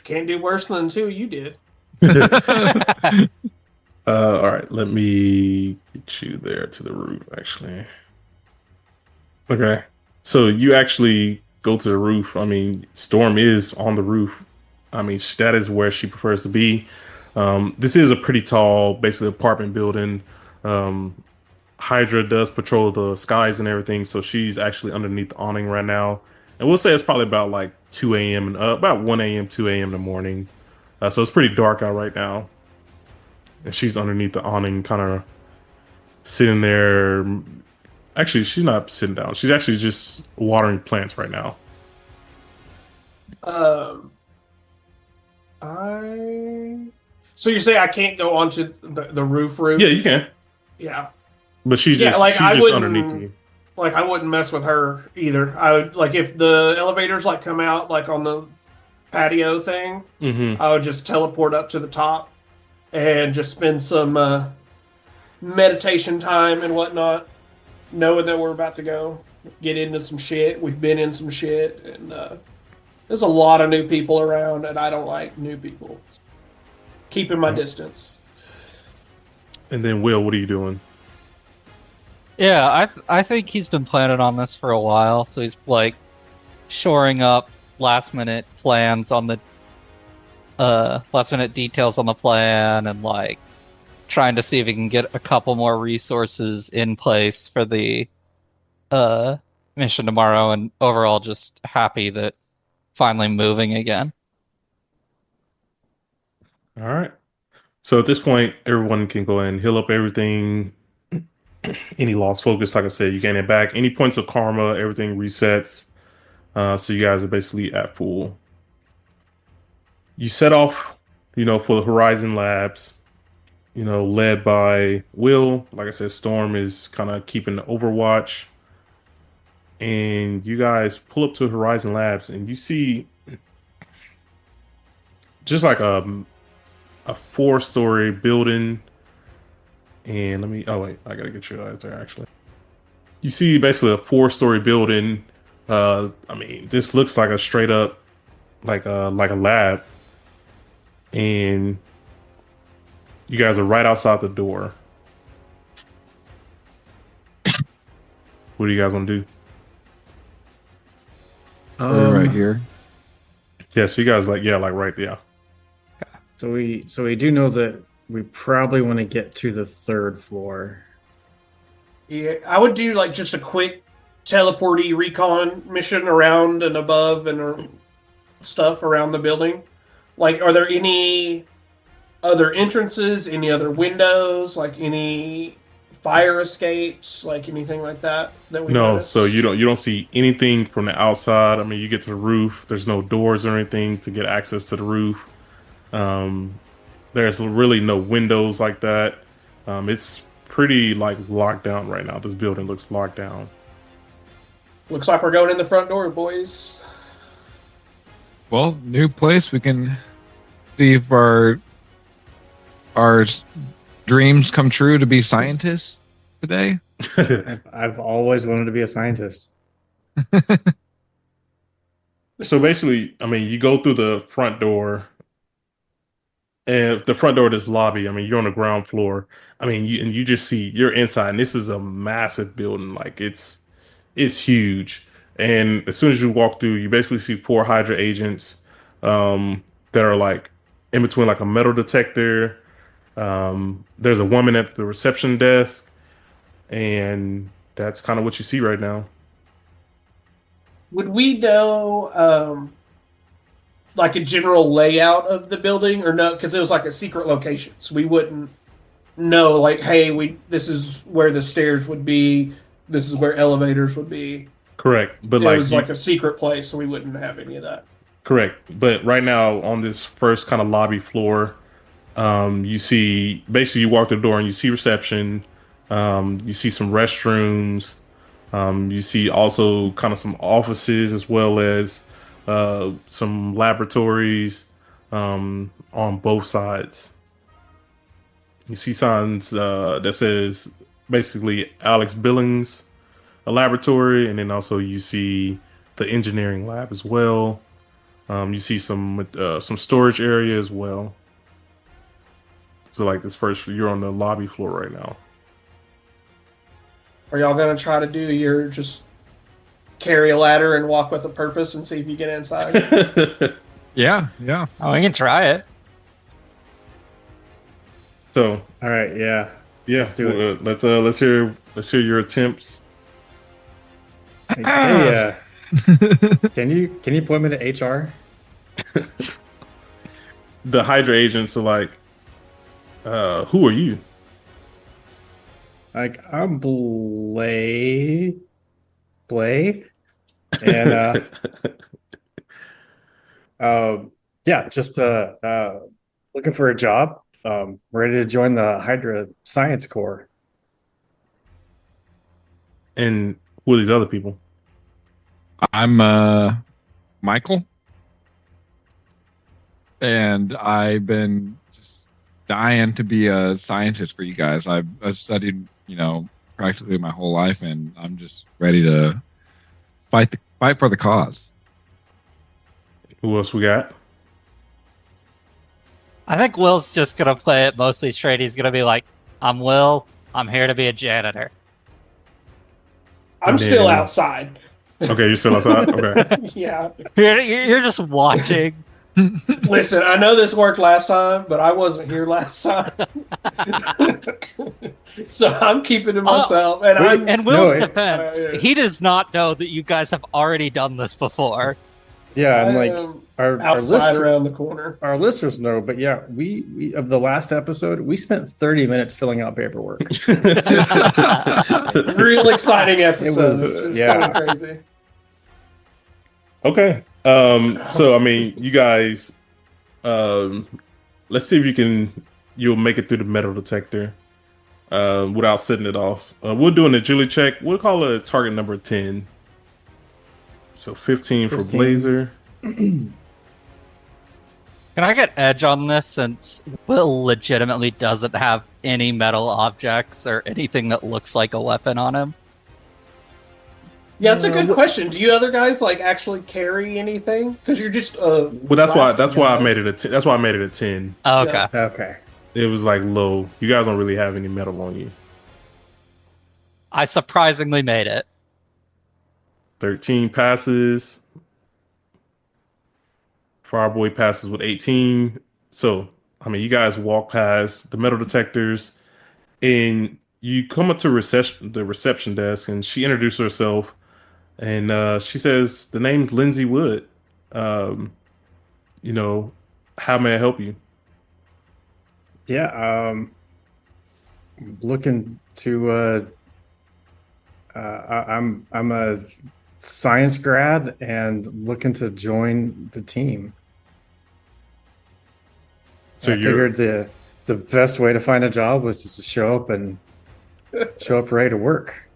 Can't do worse than the two you did. All right. Let me get you there to the roof. Actually. Okay. So you actually go to the roof. I mean, Storm is on the roof. I mean, that is where she prefers to be. This is a pretty tall, basically apartment building. Hydra does patrol the skies and everything, so she's actually underneath the awning right now. And we'll say it's probably about like 2 a.m. and about 1 a.m., 2 a.m. in the morning. So it's pretty dark out right now. And she's underneath the awning, kind of sitting there. Actually, she's not sitting down. She's actually just watering plants right now. So you say I can't go onto the roof? Yeah, you can. Yeah. But she's just underneath you. Like, I wouldn't mess with her either. I would, like, if the elevators like come out like on the patio thing, I would just teleport up to the top and just spend some meditation time and whatnot, knowing that we're about to go get into some shit. We've been in some shit, and there's a lot of new people around, and I don't like new people. Keeping my distance. And then Will, what are you doing? Yeah, I think he's been planning on this for a while, so he's like shoring up last minute plans on the last minute details on the plan, and like trying to see if he can get a couple more resources in place for the mission tomorrow, and overall just happy that finally moving again. All right. So at this point, everyone can go ahead and heal up everything. Any lost focus, like I said, you gain it back. Any points of karma, everything resets. So you guys are basically at full. You set off, for the Horizon Labs, led by Will. Like I said, Storm is kind of keeping the overwatch. And you guys pull up to Horizon Labs and you see just like a 4-story building. And oh wait, I gotta get your eyes there actually. You see basically a 4-story building. This looks like a straight up like a lab. And you guys are right outside the door. What do you guys want to do? Right here. Yeah, so you guys like right there. So we do know that we probably want to get to the 3rd floor. Yeah, I would do like just a quick teleporty recon mission around and above and stuff around the building. Like, are there any other entrances, any other windows, like any fire escapes, like anything like that we No, noticed? so you don't see anything from the outside. I mean, you get to the roof. There's no doors or anything to get access to the roof. There's really no windows like that. It's pretty like locked down right now. This building looks locked down. Looks like we're going in the front door, boys. Well, new place. We can see if our dreams come true to be scientists today. I've always wanted to be a scientist. So basically, you go through the front door, and the front door of this lobby. You're on the ground floor. You just see you're inside, and this is a massive building. Like it's huge. And as soon as you walk through, you basically see 4 Hydra agents that are like in between like a metal detector. There's a woman at the reception desk, and that's kind of what you see right now. Would we know like a general layout of the building or no? Because it was like a secret location, so we wouldn't know. Like, hey, this is where the stairs would be. This is where elevators would be. Correct, but it was like a secret place, so we wouldn't have any of that. Correct, but right now on this first kind of lobby floor, you see basically you walk through the door and you see reception. You see some restrooms. You see also kind of some offices as well as some laboratories on both sides. You see signs that says basically Alex Billings, a laboratory, and then also you see the engineering lab as well. You see some storage area as well. So like you're on the lobby floor right now. Are y'all gonna try to do your just carry a ladder and walk with a purpose and see if you get inside? Yeah. Oh, we can try it. So All right, yeah. let's do it. Let's hear your attempts. Hey, can you point me to HR? The Hydra agents are like, who are you? Like, I'm Blay, and yeah, just looking for a job. Ready to join the Hydra Science Corps. And who are these other people? I'm Michael, and I've been just dying to be a scientist for you guys. I've studied, practically my whole life, and I'm just ready to fight for the cause. Who else we got? I think Will's just gonna play it mostly straight. He's gonna be like, "I'm Will. I'm here to be a janitor." I'm still outside. Okay, you're still outside? Okay. Yeah. You're just watching. Listen, I know this worked last time, but I wasn't here last time. So I'm keeping to myself. And in Will's defense, he does not know that you guys have already done this before. Yeah, I'm like outside around the corner. Our listeners know, but yeah, we of the last episode, we spent 30 minutes filling out paperwork. Real exciting episode. It was kind of crazy. Okay. So you guys Let's see if you'll make it through the metal detector without setting it off. We'll do an agility check. We'll call it target number 10. So 15 for 15. Blazer. Can I get edge on this since Will legitimately doesn't have any metal objects or anything that looks like a weapon on him? Yeah, that's a good question. Do you other guys like actually carry anything? Because you're just Well, that's why I made it a 10. That's why I made it a 10. Oh, okay. Yeah. Okay. It was like low. You guys don't really have any metal on you. I surprisingly made it. 13 passes. Fireboy passes with 18. So, I mean, you guys walk past the metal detectors and you come up to the reception desk, and she introduces herself, and she says, the name's Lindsay Wood. How may I help you? Yeah. Looking to. I'm a science grad and looking to join the team. So I figured the best way to find a job was just to show up ready to work.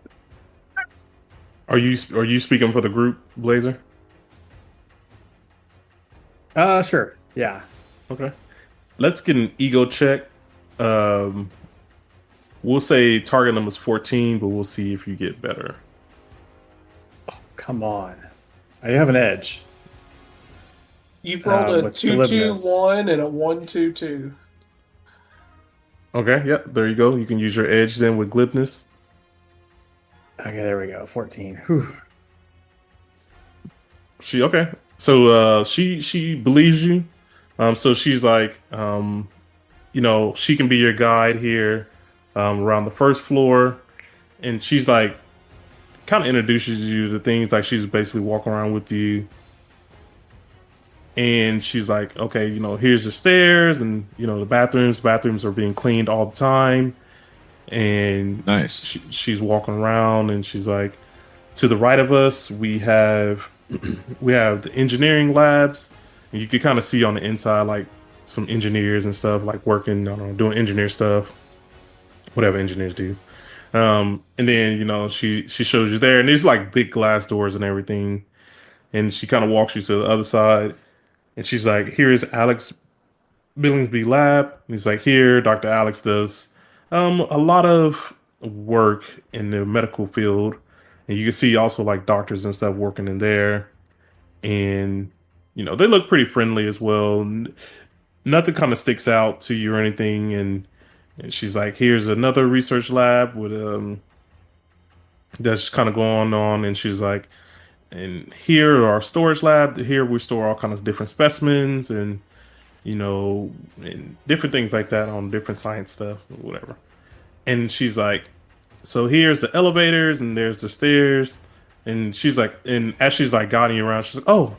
Are you speaking for the group, Blazer? Sure. Yeah. Okay. Let's get an ego check. We'll say target number's 14, but we'll see if you get better. Oh, come on. I have an edge. You've rolled a with 2-2-1 and a 1-2-2. Okay, yep, there you go. You can use your edge then with glibness. Okay, there we go. 14. Whew. So she believes you. So she's like, she can be your guide here around the first floor, and she's like, kind of introduces you to things, like she's basically walking around with you, and she's like, okay, here's the stairs, and the bathrooms are being cleaned all the time, and Nice. she's walking around, and she's like, to the right of us we have the engineering labs, and you can kind of see on the inside like some engineers and stuff, like working, I don't know, doing engineer stuff, whatever engineers do. And then she shows you there, and there's like big glass doors and everything, and she kind of walks you to the other side, and she's like, here is Alex Billingsby lab. And he's like, here Dr. Alex does a lot of work in the medical field, and you can see also like doctors and stuff working in there, and they look pretty friendly as well. Nothing kind of sticks out to you or anything, and she's like, here's another research lab with that's kind of going on, and she's like, and here are our storage lab. Here we store all kinds of different specimens and and different things like that on different science stuff or whatever. And she's like, so here's the elevators and there's the stairs. And she's like, and as she's like guiding you around, she's like, oh,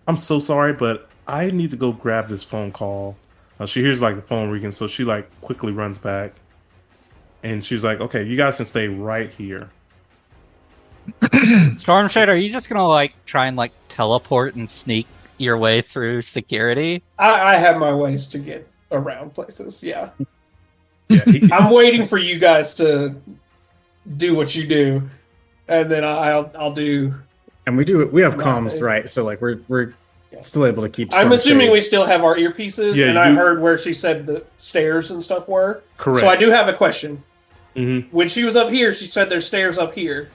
I'm so sorry, but I need to go grab this phone call. She hears like the phone ringing, so she like quickly runs back, and she's like, okay, you guys can stay right here. Stormshade, are you just gonna like try and like teleport and sneak your way through security? I have my ways to get around places, yeah. Yeah, I'm waiting for you guys to do what you do, and then I'll do. And we have Nothing. comms, right? So like we're still able to keep. I'm Storm assuming safe. we still have our earpieces, Yeah, and you I do. heard where she said the stairs and stuff were. Correct. So I do have a question. Mm-hmm. When she was up here, she said there's stairs up here.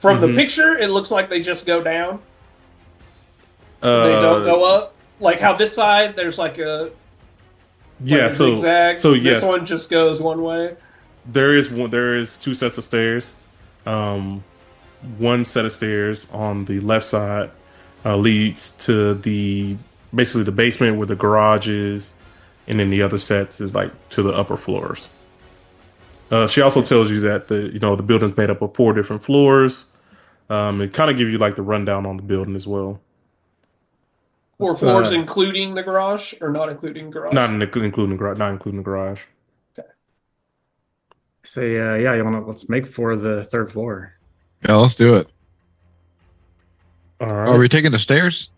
From the picture, it looks like they just go down. They don't go up. Like how this side, there's like a zigzag. So yes, This one just goes one way. there is two sets of stairs. One set of stairs on the left side leads to basically the basement where the garage is, and then the other sets is like to the upper floors. She also tells you that the building's made up of 4 different floors. It kind of gives you like the rundown on the building as well. 4 floors, including the garage, or not including garage? Not including the garage. Say, let's make for the 3rd floor. Yeah, let's do it. All right. Are we taking the stairs?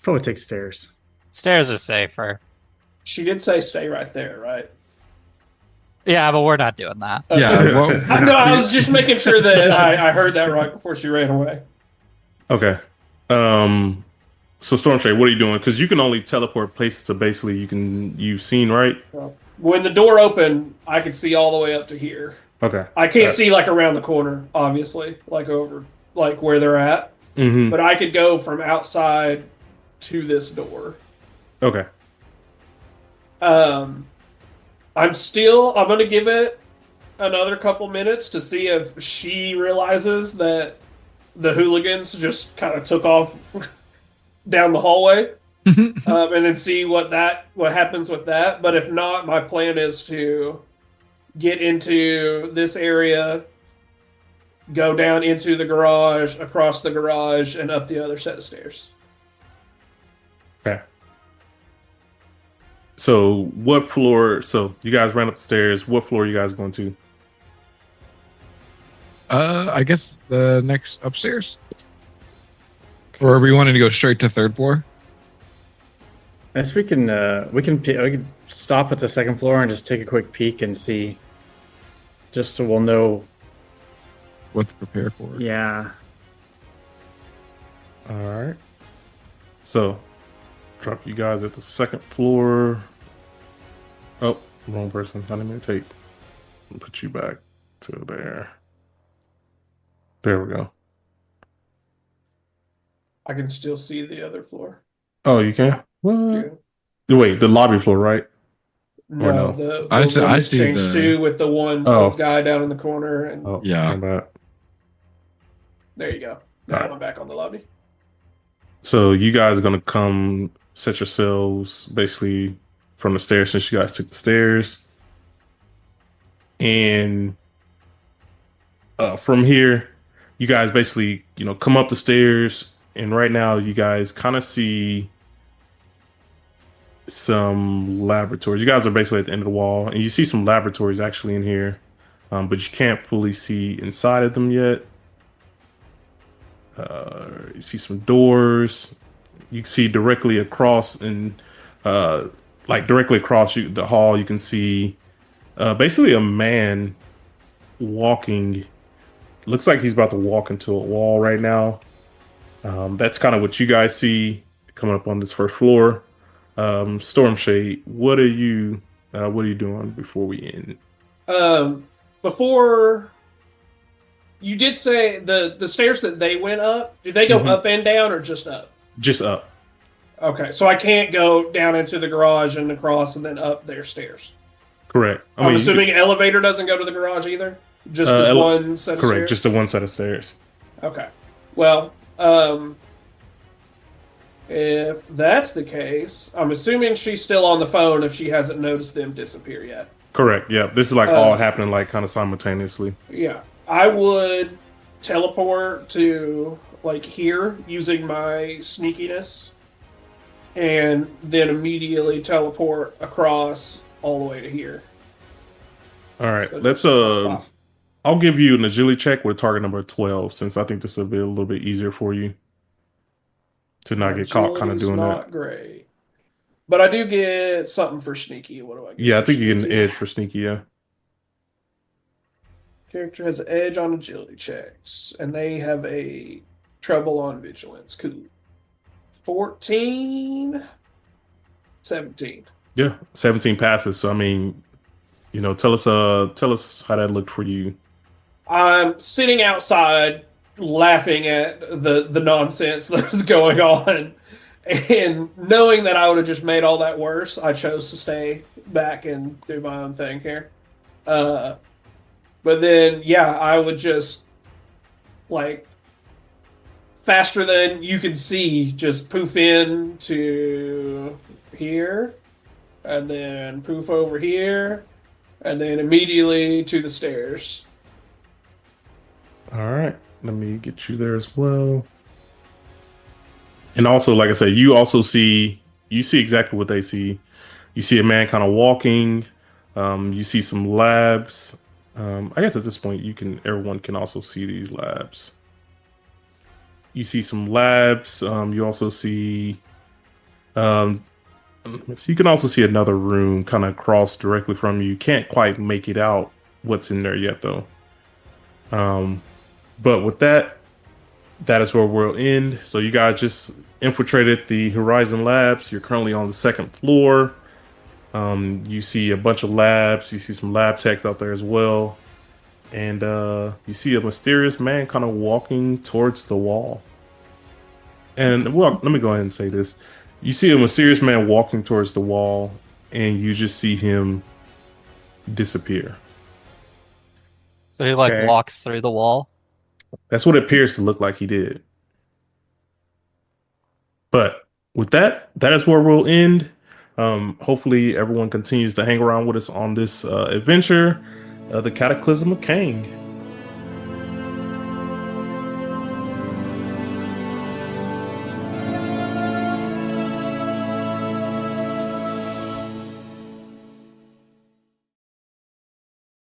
Probably take stairs. Stairs are safer. She did say stay right there, right? Yeah, but we're not doing that. Yeah, well, I was just making sure that I heard that right before she ran away. Okay. So Stormshade, what are you doing? Because you can only teleport places to basically you've seen, right? When the door opened, I could see all the way up to here. Okay. I can't see like around the corner, obviously, like over like where they're at. Mm-hmm. But I could go from outside to this door. Okay. I'm going to give it another couple minutes to see if she realizes that the hooligans just kind of took off down the hallway, and then see what happens with that. But if not, my plan is to get into this area, go down into the garage, across the garage, and up the other set of stairs. Okay. So what floor? So you guys ran up the stairs. What floor are you guys going to? I guess the next upstairs. Or are we wanting to go straight to third floor? I guess we can stop at the second floor and just take a quick peek and see, just so we'll know. What to prepare for? Yeah. All right. So drop you guys at the second floor. Oh, wrong person. I didn't mean to take. Put you back to there. There we go. I can still see the other floor. Oh, you can? What? Yeah. Wait, the lobby floor, right? No, no? the I one see that's changed the- to with the one Oh. guy down in the corner, and Oh, Yeah. my bad. there you go. Now Alright. I'm back on the lobby. So you guys are gonna come set yourselves basically from the stairs since you guys took the stairs, and from here, you guys basically come up the stairs, and right now you guys kind of see some laboratories. You guys are basically at the end of the wall, and you see some laboratories actually in here, but you can't fully see inside of them yet. You see some doors. You can see directly across, and directly across the hall, you can see basically a man walking. Looks like he's about to walk into a wall right now. That's kind of what you guys see coming up on this first floor. Stormshade, what are you doing before we end? Before you did say the stairs that they went up, did they go up and down or just up? Just up. Okay, so I can't go down into the garage and across and then up their stairs. Correct. I'm assuming elevator doesn't go to the garage either? Just this one set of correct, stairs? just the one set of stairs. Okay. Well, if that's the case, I'm assuming she's still on the phone if she hasn't noticed them disappear yet. Correct. Yeah, this is like all happening like kind of simultaneously. Yeah. I would teleport to like here using my sneakiness and then immediately teleport across all the way to here. All right, let's I'll give you an agility check with target number 12, since I think this will be a little bit easier for you to not get caught kind of doing not that. Great. But I do get something for sneaky. What do I get? Yeah, I for think you get an sneaky? edge for sneaky, yeah. Character has an edge on agility checks, and they have a trouble on vigilance. Cool. 14, 17. Yeah, 17 passes. So I mean, tell us how that looked for you. I'm sitting outside laughing at the nonsense that's going on, and knowing that I would have just made all that worse, I chose to stay back and do my own thing here. But then, yeah, I would just, like, faster than you can see, just poof in to here, and then poof over here, and then immediately to the stairs. All right, let me get you there as well. And also, like I said, you see exactly what they see. You see a man kind of walking. You see some labs. I guess at this point, everyone can also see these labs. You see some labs. You also see Um, so you can also see another room kind of across directly from you. You can't quite make it out what's in there yet, though. But with that, that is where we'll end. So you guys just infiltrated the Horizon Labs. You're currently on the second floor. You see a bunch of labs. You see some lab techs out there as well. And you see a mysterious man kind of walking towards the wall. And well, let me go ahead and say this. You see a mysterious man walking towards the wall, and you just see him disappear. So he like Okay. walks through the wall. That's what it appears to look like he did. But with that, that is where we'll end. Hopefully everyone continues to hang around with us on this adventure, the Cataclysm of Kang.